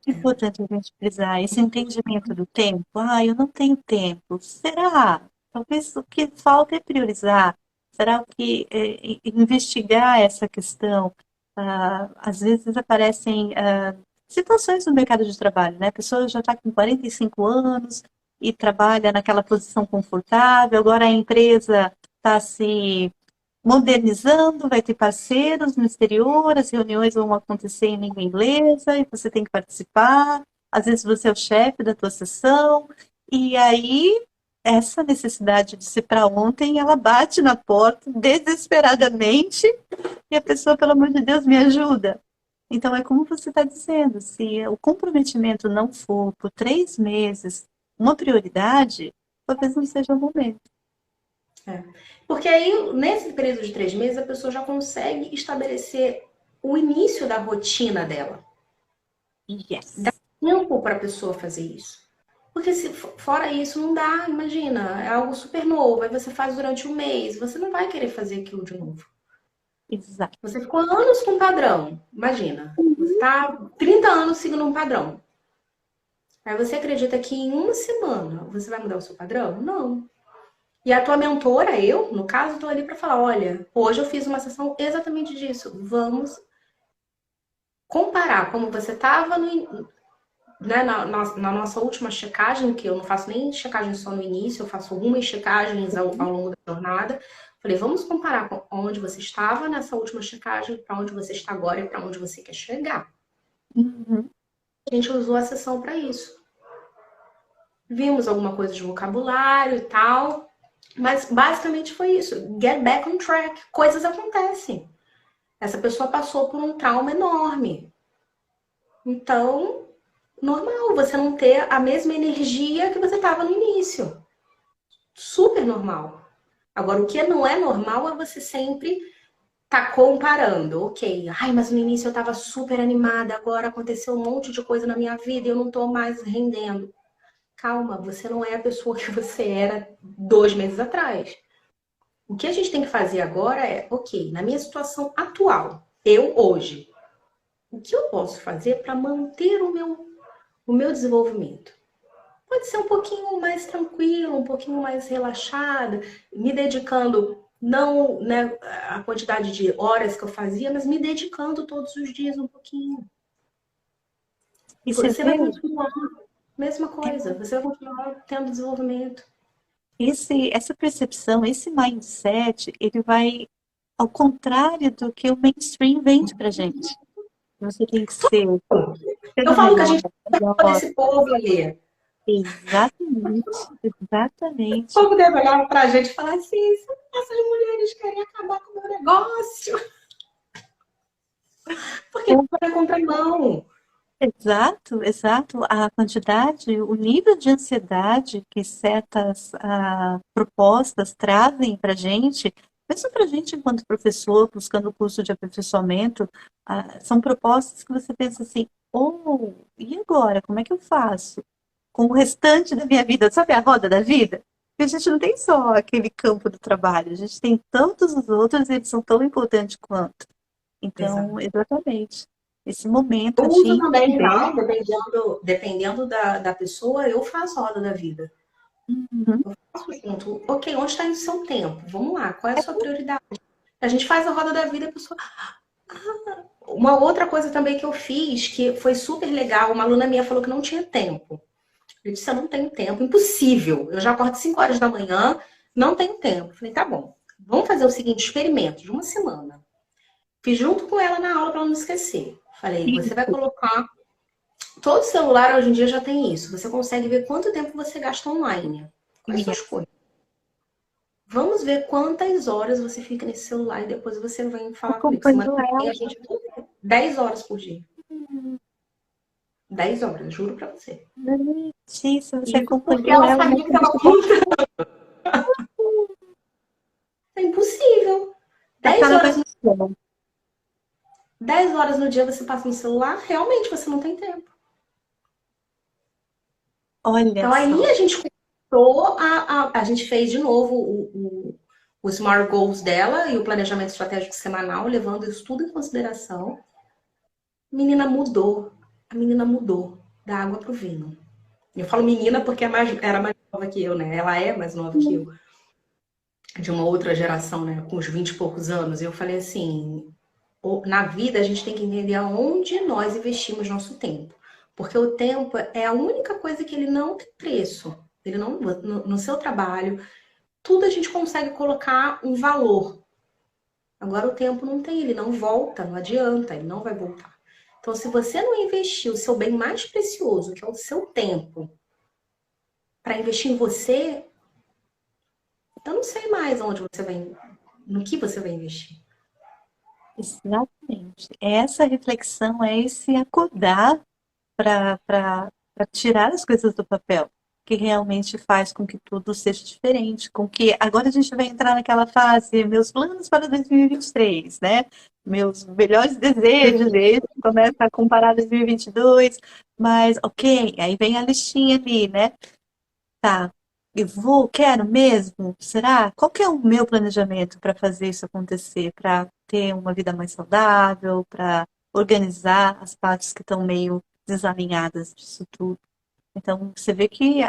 importante a gente frisar, esse entendimento do tempo. Ah, eu não tenho tempo. Será? Talvez o que falta é priorizar. Será que investigar essa questão? Às vezes aparecem situações no mercado de trabalho, né? A pessoa já está com 45 anos e trabalha naquela posição confortável, agora a empresa está se modernizando, vai ter parceiros no exterior, as reuniões vão acontecer em língua inglesa e você tem que participar. Às vezes você é o chefe da tua sessão, e aí essa necessidade de ser para ontem, ela bate na porta desesperadamente e a pessoa, pelo amor de Deus, me ajuda. Então é como você está dizendo, se o comprometimento não for por 3 meses uma prioridade, talvez não seja o momento. é. Porque aí, nesse período de 3 meses, a pessoa já consegue estabelecer o início da rotina dela. Dá Yes. tempo para a pessoa fazer isso. Porque se fora isso não dá, imagina, é algo super novo, aí você faz durante um mês, você não vai querer fazer aquilo de novo. Exato. Você ficou anos com um padrão, imagina, você está 30 anos seguindo um padrão. Aí você acredita que em uma semana você vai mudar o seu padrão? Não. E a tua mentora, eu, no caso, estou ali para falar, olha, hoje eu fiz uma sessão exatamente disso. Vamos comparar como você estava né, na nossa última checagem, que eu não faço nem checagem só no início, eu faço algumas checagens ao longo da jornada. Falei, vamos comparar com onde você estava nessa última checagem, para onde você está agora e para onde você quer chegar. Uhum. A gente usou a sessão para isso. Vimos alguma coisa de vocabulário e tal, mas basicamente foi isso. Get back on track. Coisas acontecem. Essa pessoa passou por um trauma enorme. Então, normal você não ter a mesma energia que você estava no início. Super normal. Agora, o que não é normal é você sempre tá comparando. Ok, ai, mas no início eu tava super animada, agora aconteceu um monte de coisa na minha vida e eu não tô mais rendendo. Calma, você não é a pessoa que você era 2 meses atrás. O que a gente tem que fazer agora é, ok, na minha situação atual, eu hoje, o que eu posso fazer para manter o meu desenvolvimento? Pode ser um pouquinho mais tranquilo, um pouquinho mais relaxada, me dedicando. não, né, a quantidade de horas que eu fazia, mas me dedicando todos os dias um pouquinho. E você Você vai vê, continuar, mesma coisa, você vai continuar tendo desenvolvimento. essa percepção, esse mindset, ele vai ao contrário do que o mainstream vende pra gente. Você tem que ser Eu sendo falo que a melhor, gente é melhor. desse povo ali. Exatamente, O exatamente. povo deve olhar pra gente e falar assim, essas mulheres querem acabar com o meu negócio. Porque vai na contramão. Exato, exato. A quantidade, o nível de ansiedade que certas propostas trazem para a gente, mesmo para a gente enquanto professor, buscando o curso de aperfeiçoamento, são propostas que você pensa assim, oh, e agora? Como é que eu faço? Com o restante da minha vida, sabe a roda da vida? Porque a gente não tem só aquele campo do trabalho, a gente tem tantos os outros e eles são tão importantes quanto. Então, Exato. exatamente. Esse momento Eu de uso também, entender. tá? Dependendo da pessoa, eu faço a roda da vida. Uhum. Faço junto. Ok, onde está indo o seu tempo? Vamos lá, qual é a sua prioridade? A gente faz a roda da vida, a pessoa. Uma outra coisa também que eu fiz, que foi super legal, uma aluna minha falou que não tinha tempo. Eu disse, eu não tenho tempo, impossível. Eu já acordo 5 horas da manhã, não tenho tempo. Falei, tá bom, vamos fazer o seguinte, experimento de uma semana. Fiz junto com ela na aula para ela não esquecer. Falei, você vai Isso, colocar. Todo celular hoje em dia já tem isso. Você consegue ver quanto tempo você gasta online com as suas isso. coisas. Vamos ver quantas horas você fica nesse celular e depois você vem falar comigo. Semana Acompanhou que vem ela. a gente 10 horas por dia. Hum, 10 horas, juro pra você. Letícia, você Isso porque acompanhou ela ela sabia que naquele estava dia. é impossível. A 10 cara vai horas, no chão. 10 horas no dia você passa no celular, realmente você não tem tempo. Olha Então aí só. a gente começou a gente fez de novo o Smart Goals dela e o planejamento estratégico semanal, levando isso tudo em consideração. Menina mudou. A menina mudou da água pro vinho. Eu falo menina porque era mais nova que eu, né? Ela é mais nova que eu, de uma outra geração, né? Com uns 20 e poucos anos. E eu falei assim: na vida a gente tem que entender aonde nós investimos nosso tempo. Porque o tempo é a única coisa que ele não tem preço. Ele não, no seu trabalho, tudo a gente consegue colocar um valor. Agora o tempo não tem, ele não volta, não adianta, ele não vai voltar. Então, se você não investir o seu bem mais precioso, que é o seu tempo, para investir em você, eu não sei mais onde você vai, no que você vai investir. Exatamente. Essa reflexão é esse acordar para tirar as coisas do papel, que realmente faz com que tudo seja diferente, com que agora a gente vai entrar naquela fase, meus planos para 2023, né? Meus melhores desejos, e aí a gente começa a comparar 2022, mas ok, aí vem a listinha ali, né? Tá, eu vou, quero mesmo? Será? Qual que é o meu planejamento para fazer isso acontecer? Para ter uma vida mais saudável, para organizar as partes que estão meio desalinhadas disso tudo. Então, você vê que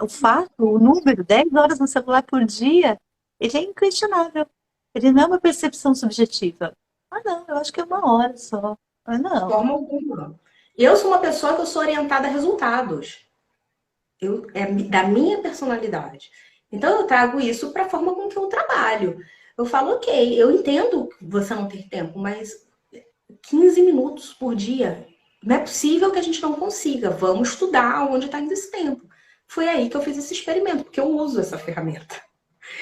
o fato, o número, 10 horas no celular por dia, ele é inquestionável. Ele não é uma percepção subjetiva. Ah, não, eu acho que é 1 hora só. Ah, De não. forma alguma. Eu sou uma pessoa que eu sou orientada a resultados. É da minha personalidade. Então eu trago isso para a forma com que eu trabalho. Eu falo, ok, eu entendo que você não tem tempo, mas 15 minutos por dia, não é possível que a gente não consiga. Vamos estudar onde está indo esse tempo. Foi aí que eu fiz esse experimento, porque eu uso essa ferramenta.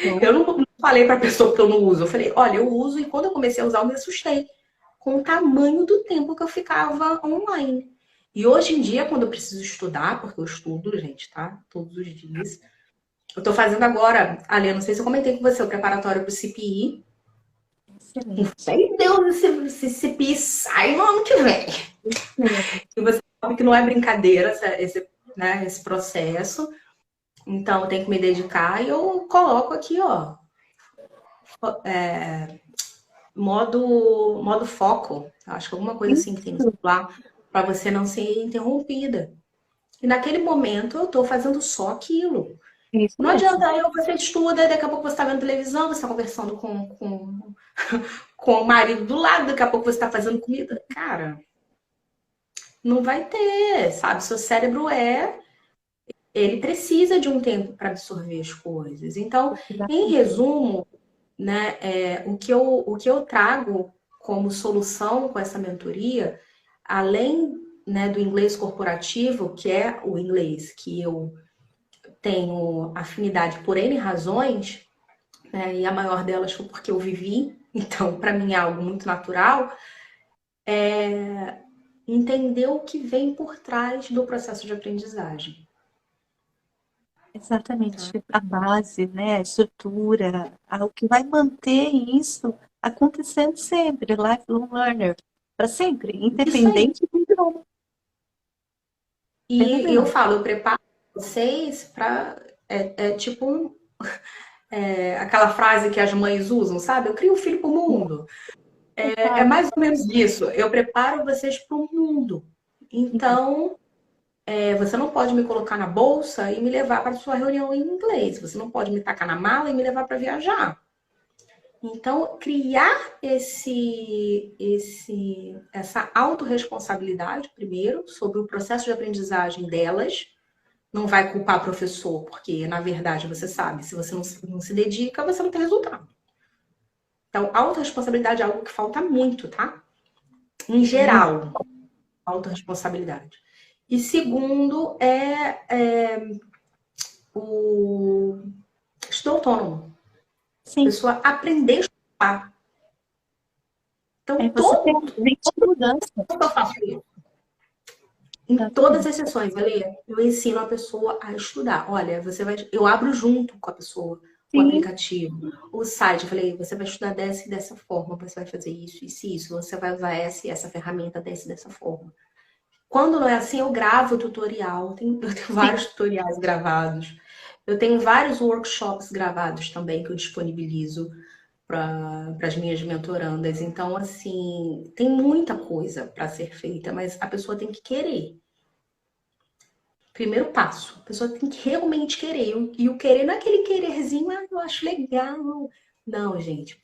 Eu Show. não falei para a pessoa que eu não uso, eu falei, olha, eu uso e quando eu comecei a usar, eu me assustei com o tamanho do tempo que eu ficava online. E hoje em dia, quando eu preciso estudar, porque eu estudo, gente, tá? Todos os dias. Eu tô fazendo agora, Ali, eu não sei se eu comentei com você, o preparatório pro CPI. Com Excelente. fé em Deus, esse CPI sai no ano que vem. Excelente. E você sabe que não é brincadeira né, esse processo. Então, eu tenho que me dedicar e eu coloco aqui, ó, modo foco. Acho que alguma coisa assim que tem no Isso. celular, para você não ser interrompida. E naquele momento eu tô fazendo só aquilo. Isso Não mesmo. adianta, aí você estuda, daqui a pouco você está vendo televisão, você está conversando com o marido do lado, daqui a pouco você está fazendo comida. Cara, não vai ter, sabe? Seu cérebro ele precisa de um tempo para absorver as coisas. Então, em resumo, né, o que eu trago como solução com essa mentoria, além, né, do inglês corporativo, que é o inglês que eu tenho afinidade por N razões, né, e a maior delas foi porque eu vivi, então para mim é algo muito natural, entender o que vem por trás do processo de aprendizagem. Exatamente, a base, né, a estrutura, o que vai manter isso acontecendo sempre, lifelong learner, para sempre, Isso aí. independente do idioma. Bem E eu legal. falo, eu preparo vocês para. Tipo aquela frase que as mães usam, sabe? Eu crio um filho para o mundo. É mais ou menos isso. Eu preparo vocês para o mundo. Então, você não pode me colocar na bolsa e me levar para sua reunião em inglês. Você não pode me tacar na mala e me levar para viajar. Então, criar essa autorresponsabilidade, primeiro, sobre o processo de aprendizagem delas. Não vai culpar o professor, porque, na verdade, você sabe, se você não se dedica, você não tem resultado. Então, autorresponsabilidade é algo que falta muito, tá? Em Muito. geral, autorresponsabilidade. E segundo o estudo autônomo. A Sim, pessoa aprender a estudar. aí Então, você tem todo a mente de mudança. eu faço isso. Em todas as Exatamente. sessões, Alê, eu ensino a pessoa a estudar. Olha, eu abro junto com a pessoa o Sim, aplicativo, o site. Eu falei, você vai estudar dessa e dessa forma, você vai fazer isso e isso, você vai usar essa e essa ferramenta dessa e dessa forma. Quando não é assim, eu gravo o tutorial. Eu tenho sim, vários tutoriais gravados. Eu tenho vários workshops gravados também que eu disponibilizo para as minhas mentorandas. Então, assim, tem muita coisa para ser feita, mas a pessoa tem que querer. Primeiro passo, a pessoa tem que realmente querer. E o querer não é aquele quererzinho, eu acho legal. Não, gente.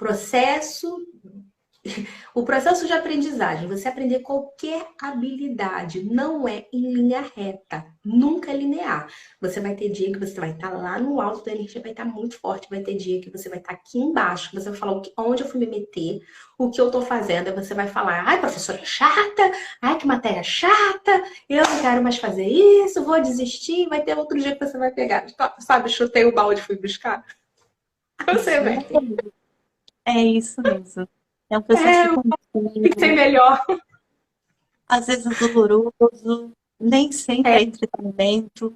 O processo de aprendizagem, você aprender qualquer habilidade, não é em linha reta, nunca é linear. Você vai ter dia que você vai estar lá no alto da energia, vai estar muito forte, vai ter dia que você vai estar aqui embaixo, você vai falar onde eu fui me meter, o que eu estou fazendo, aí você vai falar, ai, professora chata, ai, que matéria chata, eu não quero mais fazer isso, vou desistir, vai ter outro dia que você vai pegar, sabe, chutei o balde e fui buscar. Você vai. exatamente. É isso mesmo. É um processo Tem que ser contínuo, melhor. às vezes doloroso, nem sempre é entretenimento,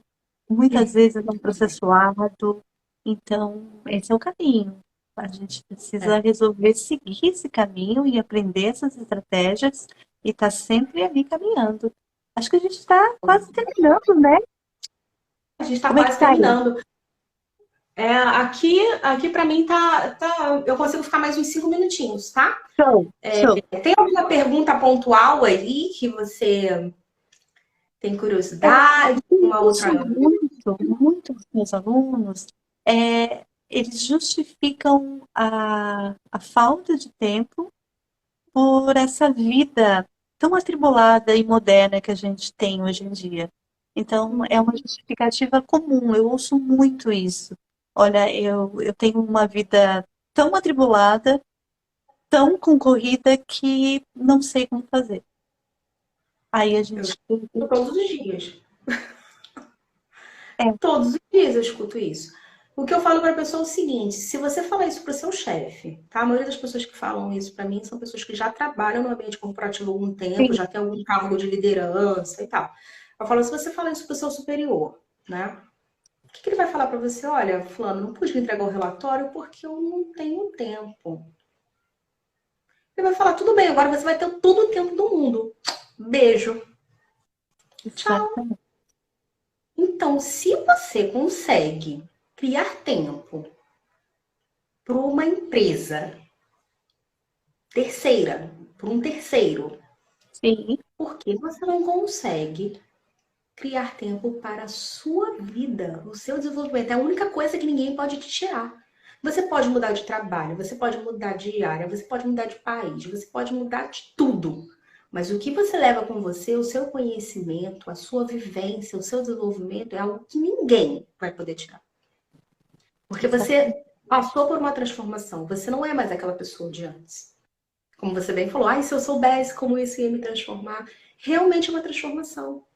muitas vezes é um processo árduo. Então, esse é o caminho. A gente precisa resolver seguir esse caminho e aprender essas estratégias e estar sempre ali caminhando. Acho que a gente está quase terminando, né? A gente está Como é que quase tá aí? terminando. Aqui para mim eu consigo ficar mais uns 5 minutinhos, tá? Show, show. Tem alguma pergunta pontual aí que você tem É, curiosidade? eu Uma ouço outra? muito dos meus alunos, eles justificam a falta de tempo por essa vida tão atribulada e moderna que a gente tem hoje em dia. Então, é uma justificativa comum, eu ouço muito isso. Olha, eu tenho uma vida tão atribulada, tão concorrida, que não sei como fazer. Aí a Eu gente. escuto todos os dias. É, Todos os dias eu escuto isso. O que eu falo para a pessoa é o seguinte: se você falar isso para o seu chefe, tá? A maioria das pessoas que falam isso para mim são pessoas que já trabalham no ambiente corporativo há algum tempo, sim, já tem algum cargo de liderança e tal. Eu falo, se você falar isso para o seu superior, né? O que ele vai falar para você? Olha, fulano, não pude me entregar o relatório porque eu não tenho tempo. Ele vai falar, tudo bem, agora você vai ter todo o tempo do mundo. Beijo. Tchau. exatamente. Então, se você consegue criar tempo para uma empresa terceira, para um terceiro, Sim, por que você não consegue criar tempo para a sua vida, o seu desenvolvimento. É a única coisa que ninguém pode te tirar. Você pode mudar de trabalho, você pode mudar de área, você pode mudar de país, você pode mudar de tudo. Mas o que você leva com você, o seu conhecimento, a sua vivência, o seu desenvolvimento é algo que ninguém vai poder tirar. Porque você passou por uma transformação, você não é mais aquela pessoa de antes. Como você bem falou, se eu soubesse como isso ia me transformar, realmente é uma transformação.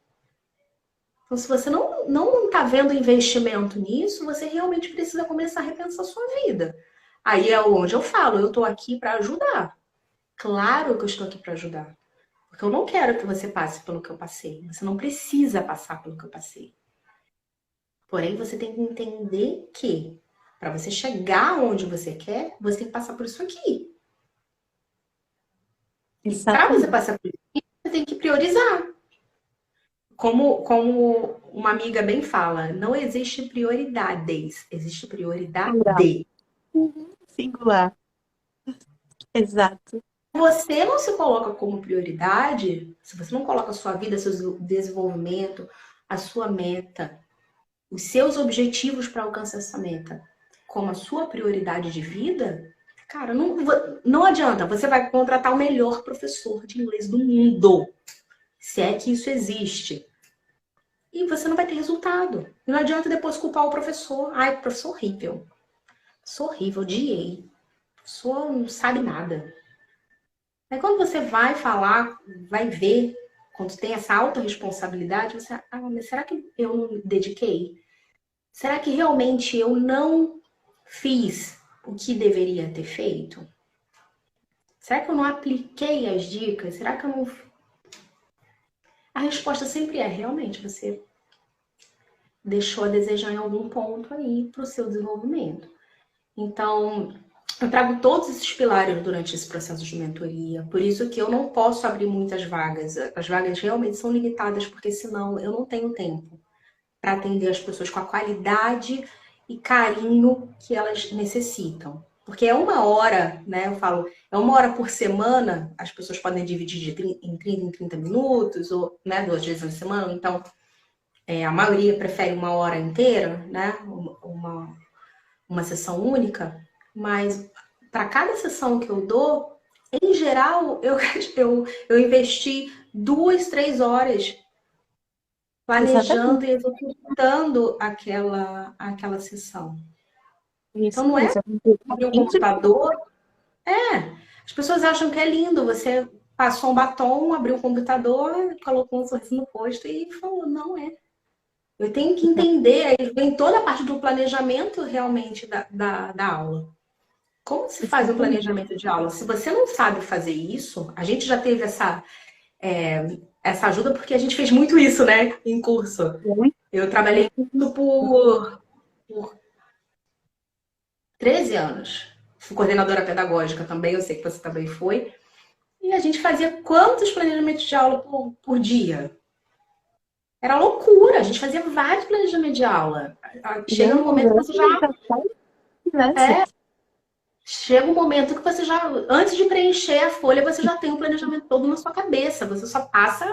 Então, se você não está vendo investimento nisso, você realmente precisa começar a repensar a sua vida. Aí é onde eu falo, eu estou aqui para ajudar. Claro que eu estou aqui para ajudar. Porque eu não quero que você passe pelo que eu passei. Você não precisa passar pelo que eu passei. Porém, você tem que entender que para você chegar onde você quer, você tem que passar por isso aqui. E para você passar por isso aqui, você tem que priorizar. Como uma amiga bem fala, não existe prioridades, existe prioridade. Singular. Exato. Você não se coloca como prioridade, se você não coloca a sua vida, seu desenvolvimento, a sua meta, os seus objetivos para alcançar essa meta como a sua prioridade de vida, cara, não adianta. Você vai contratar o melhor professor de inglês do mundo, se é que isso existe. E você não vai ter resultado. E não adianta depois culpar o professor. Ai, professor horrível. Sou horrível, odiei. O professor não sabe nada. Aí quando você vai falar, vai ver, quando tem essa autorresponsabilidade, você, mas será que eu não me dediquei? Será que realmente eu não fiz o que deveria ter feito? Será que eu não apliquei as dicas? Será que eu não... A resposta sempre é, realmente, você deixou a desejar em algum ponto aí para o seu desenvolvimento. Então, eu trago todos esses pilares durante esse processo de mentoria. Por isso que eu não posso abrir muitas vagas. As vagas realmente são limitadas, porque senão eu não tenho tempo para atender as pessoas com a qualidade e carinho que elas necessitam. Porque é 1 hora, né? Eu falo, é 1 hora por semana, as pessoas podem dividir em 30 em 30 minutos, ou, né, 2 vezes na semana. Então, a maioria prefere 1 hora inteira, né? Uma sessão única. Mas para cada sessão que eu dou, em geral, eu investi 2, 3 horas planejando Exatamente. e executando aquela sessão. Então Isso não é mesmo. abrir o computador. As pessoas acham que é lindo. Você passou um batom, abriu o computador, colocou um sorriso no rosto e falou, não é. Eu tenho que entender, aí vem toda a parte do planejamento realmente da aula. Como se faz um planejamento de aula? Se você não sabe fazer isso, a gente já teve essa ajuda porque a gente fez muito isso, né, em curso. Eu trabalhei por 13 anos. Fui coordenadora pedagógica também, eu sei que você também foi. E a gente fazia quantos planejamentos de aula por dia? Era loucura, a gente fazia vários planejamentos de aula. Chega no momento que você Diversos. chega um momento que você já, antes de preencher a folha, você já tem o planejamento todo na sua cabeça. Você só passa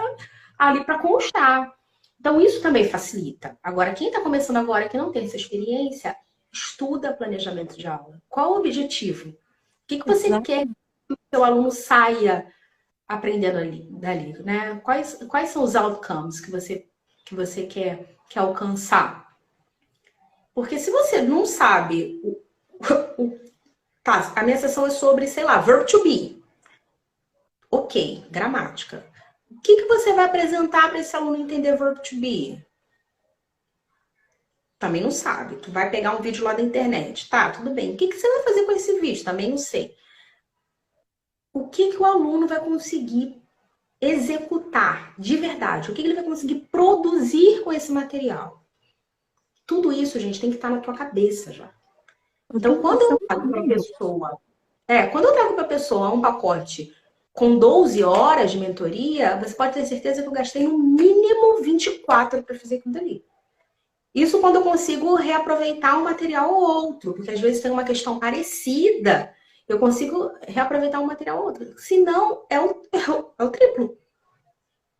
ali para constar. Então, isso também facilita. Agora, quem está começando agora, que não tem essa experiência, estuda planejamento de aula. Qual o objetivo? O que você quer que o seu aluno saia aprendendo dali, né? Quais são os outcomes que você quer alcançar? Porque se você não sabe tá, a minha sessão é sobre, sei lá, verb to be. Ok, gramática. O que você vai apresentar para esse aluno entender verb to be? Também não sabe. Tu vai pegar um vídeo lá da internet. Tá, tudo bem. O que você vai fazer com esse vídeo? Também não sei. O que o aluno vai conseguir executar de verdade? O que ele vai conseguir produzir com esse material? Tudo isso, gente, tem que estar na tua cabeça já. Então, quando eu trago para a pessoa um pacote com 12 horas de mentoria, você pode ter certeza que eu gastei no mínimo 24 para fazer aquilo dali. Isso quando eu consigo reaproveitar um material ou outro, porque às vezes tem uma questão parecida, eu consigo reaproveitar um material ou outro. Se não, é o triplo.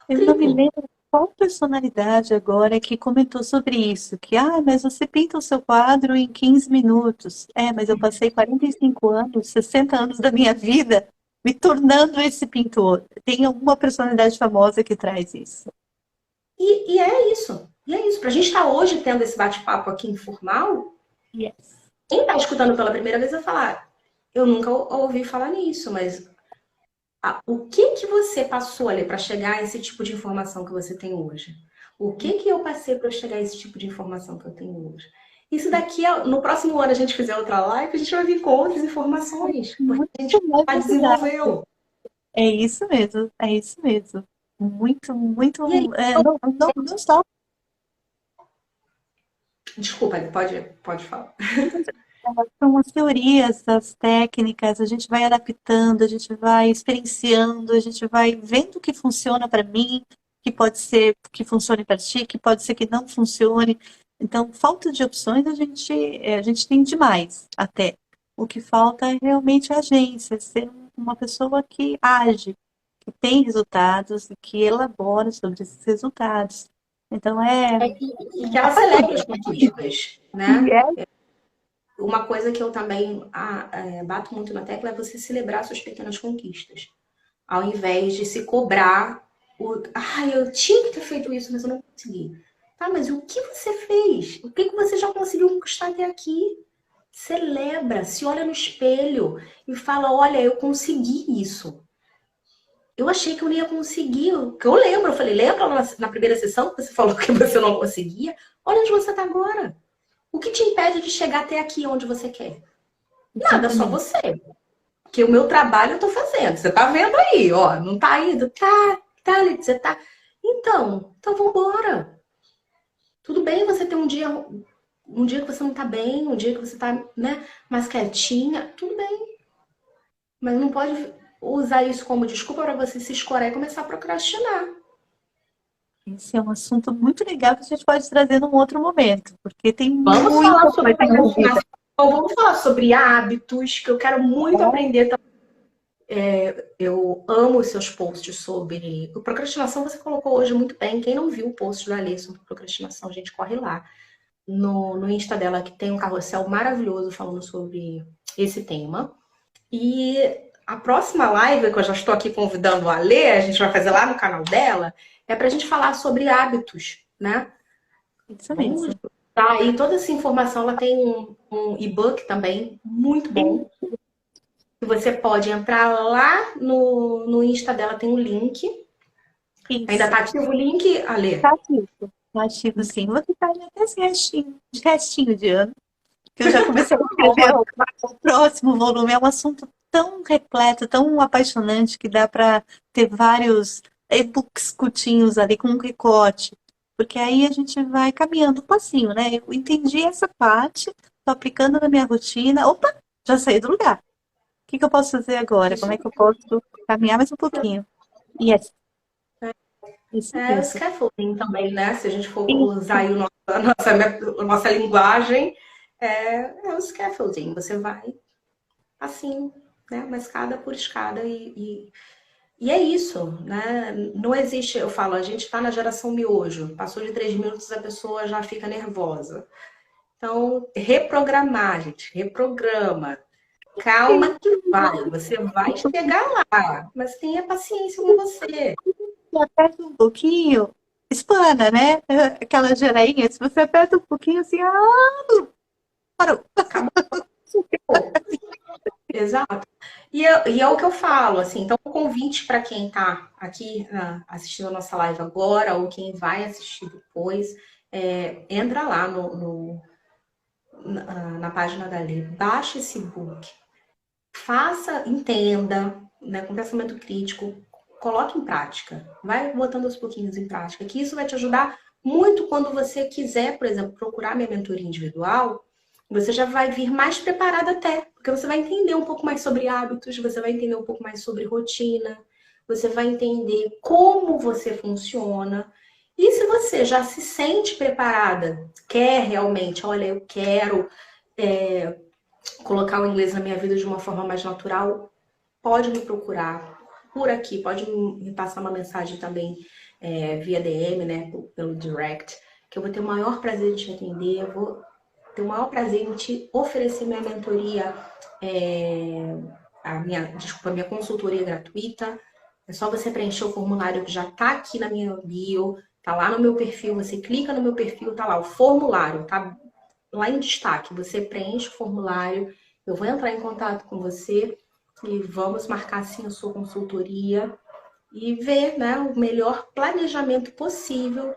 Eu não me lembro qual personalidade agora que comentou sobre isso? Que, mas você pinta o seu quadro em 15 minutos. Mas eu passei 45 anos, 60 anos da minha vida me tornando esse pintor. Tem alguma personalidade famosa que traz isso? E é isso. E é isso. Pra gente estar hoje tendo esse bate-papo aqui informal, Yes. quem tá escutando pela primeira vez vai falar, eu nunca ouvi falar nisso, mas o que que você passou ali para chegar a esse tipo de informação que você tem hoje? O que que eu passei para chegar a esse tipo de informação que eu tenho hoje? Isso daqui, no próximo ano a gente fizer outra live, a gente vai vir com outras informações, porque Muito a gente mais já verdade. desenvolveu. É isso mesmo, é isso mesmo. Muito, muito. E aí, Não só. desculpa, pode falar. São as teorias, as técnicas, a gente vai adaptando, a gente vai experienciando, a gente vai vendo o que funciona para mim, que pode ser que funcione para ti, que pode ser que não funcione. Então, falta de opções a gente tem demais até. O que falta é realmente a agência, ser uma pessoa que age, que tem resultados e que elabora sobre esses resultados. Então, E que ela celebre as conquistas, e né? é Uma coisa que eu também bato muito na tecla é você celebrar suas pequenas conquistas. Ao invés de se cobrar eu tinha que ter feito isso, mas eu não consegui. Tá, mas o que você fez? O que que você já conseguiu conquistar até aqui? Celebra, se olha no espelho e fala: olha, eu consegui isso. Eu achei que eu não ia conseguir. Que eu lembro, eu falei, lembra na primeira sessão que você falou que você não conseguia? Olha onde você está agora. O que te impede de chegar até aqui onde você quer? Nada, só exatamente. você. Porque o meu trabalho eu tô fazendo. Você tá vendo aí, ó. Não tá indo? Tá, você tá. Então vambora. Tudo bem você ter um dia que você não tá bem, um dia que você tá, né, mais quietinha. Tudo bem. Mas não pode usar isso como desculpa para você se escorar e começar a procrastinar. Esse é um assunto muito legal que a gente pode trazer num outro momento, porque tem Vamos falar muita sobre coisa envolvida. procrastinação. Vamos falar sobre hábitos, que eu quero muito aprender. Eu amo os seus posts sobre procrastinação. Você colocou hoje muito bem. Quem não viu o post da Alê sobre procrastinação, a gente corre lá no Insta dela, que tem um carrossel maravilhoso falando sobre esse tema. E a próxima live, que eu já estou aqui convidando a Alê, a gente vai fazer lá no canal dela, é para a gente falar sobre hábitos, né? Isso Vamos mesmo. dar aí toda essa informação. Ela tem um e-book também muito bom. Que você pode entrar lá no Insta dela, tem um link. Ainda Isso. tá ativo o link, Tá Ale? ativo. Tá ativo, sim. Vou ficar até esse restinho de ano, que eu já comecei a escrever o próximo volume. É um assunto tão repleto, tão apaixonante, que dá para ter vários e-books curtinhos ali com um recorte. Porque aí a gente vai caminhando um passinho, né? Eu entendi essa parte, tô aplicando na minha rotina. Opa, já saí do lugar. O que que eu posso fazer agora? Como Isso é que eu posso caminhar mais um pouquinho? Yes, isso é o mesmo. scaffolding também, né? Se a gente for usar Isso, aí a nossa linguagem, é o scaffolding. Você vai assim, né? Uma escada por escada e é isso, né? Não existe, eu falo, a gente está na geração miojo. Passou de 3 minutos, a pessoa já fica nervosa. Então, reprogramar, gente, reprograma. Calma que vai, você vai chegar lá, mas tenha paciência com você. você aperta um pouquinho, espana, né? Aquela gerainha, se você aperta um pouquinho assim, parou. Acabou. Exato. E é o que eu falo, assim, então o convite para quem está aqui assistindo a nossa live agora, ou quem vai assistir depois, entra lá na página da Lê, baixa esse book, faça, entenda, né, com pensamento crítico, coloque em prática, vai botando aos pouquinhos em prática, que isso vai te ajudar muito quando você quiser, por exemplo, procurar minha mentoria individual, você já vai vir mais preparada até, porque você vai entender um pouco mais sobre hábitos, você vai entender um pouco mais sobre rotina, você vai entender como você funciona. E se você já se sente preparada, quer realmente, olha, eu quero é, colocar o inglês na minha vida de uma forma mais natural, pode me procurar por aqui, pode me passar uma mensagem também via DM, né, pelo direct, que eu vou ter o maior prazer de te atender, eu vou ter o maior prazer em te oferecer minha mentoria, a minha consultoria gratuita. É só você preencher o formulário que já está aqui na minha bio, tá lá no meu perfil, você clica no meu perfil, tá lá o formulário, tá lá em destaque. Você preenche o formulário, eu vou entrar em contato com você e vamos marcar sim a sua consultoria e ver, né, o melhor planejamento possível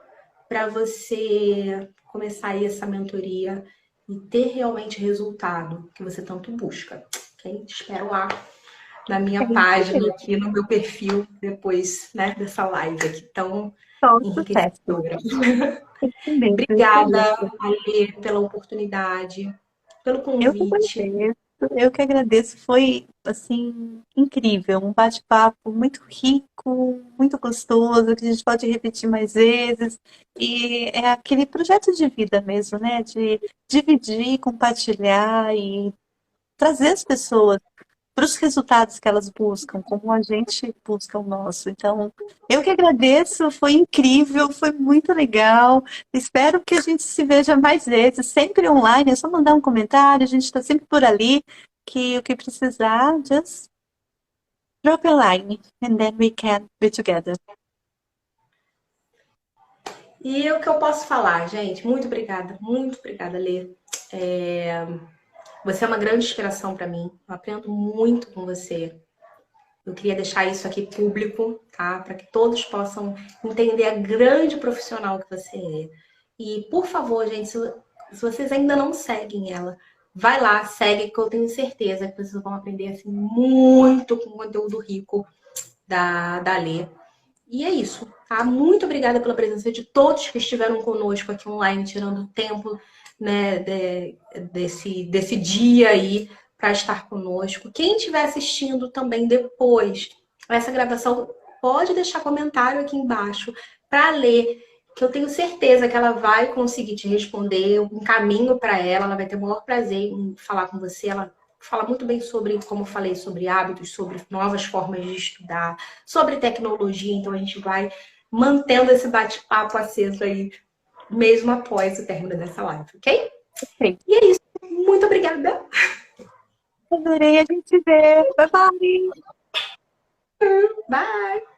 para você começar aí essa mentoria e ter realmente resultado que você tanto busca. Ok? Te espero lá na É minha isso página mesmo. aqui, no meu perfil, depois, né, dessa live aqui tão Só sucesso. enriquecedora. Isso mesmo, isso Obrigada, mesmo. Alê, pela oportunidade, pelo Eu que convite. agradeço. Eu que agradeço. Foi, assim, incrível. Um bate-papo muito rico, muito gostoso, que a gente pode repetir mais vezes. E é aquele projeto de vida mesmo, né? De dividir, compartilhar e trazer as pessoas para os resultados que elas buscam, como a gente busca o nosso. Então, eu que agradeço, foi incrível, foi muito legal. Espero que a gente se veja mais vezes, sempre online, é só mandar um comentário, a gente está sempre por ali, que o que precisar, just drop a line, and then we can be together. E o que eu posso falar, gente? Muito obrigada, Lê. Você é uma grande inspiração para mim. Eu aprendo muito com você. Eu queria deixar isso aqui público, tá? Para que todos possam entender a grande profissional que você é. E, por favor, gente, se vocês ainda não seguem ela, vai lá, segue, que eu tenho certeza que vocês vão aprender assim, muito com o conteúdo rico da Lê. E é isso, tá? Muito obrigada pela presença de todos que estiveram conosco aqui online, tirando tempo, né, desse dia aí para estar conosco. Quem estiver assistindo também depois essa gravação, pode deixar comentário aqui embaixo para ler, que eu tenho certeza que ela vai conseguir te responder. Eu encaminho para ela, ela vai ter o maior prazer em falar com você. Ela fala muito bem sobre, como eu falei, sobre hábitos, sobre novas formas de estudar, sobre tecnologia. Então a gente vai mantendo esse bate-papo aceso aí, mesmo após o término dessa live, ok? Perfeito. E é isso. Muito obrigada. Adorei a gente ver. Bye bye. Bye!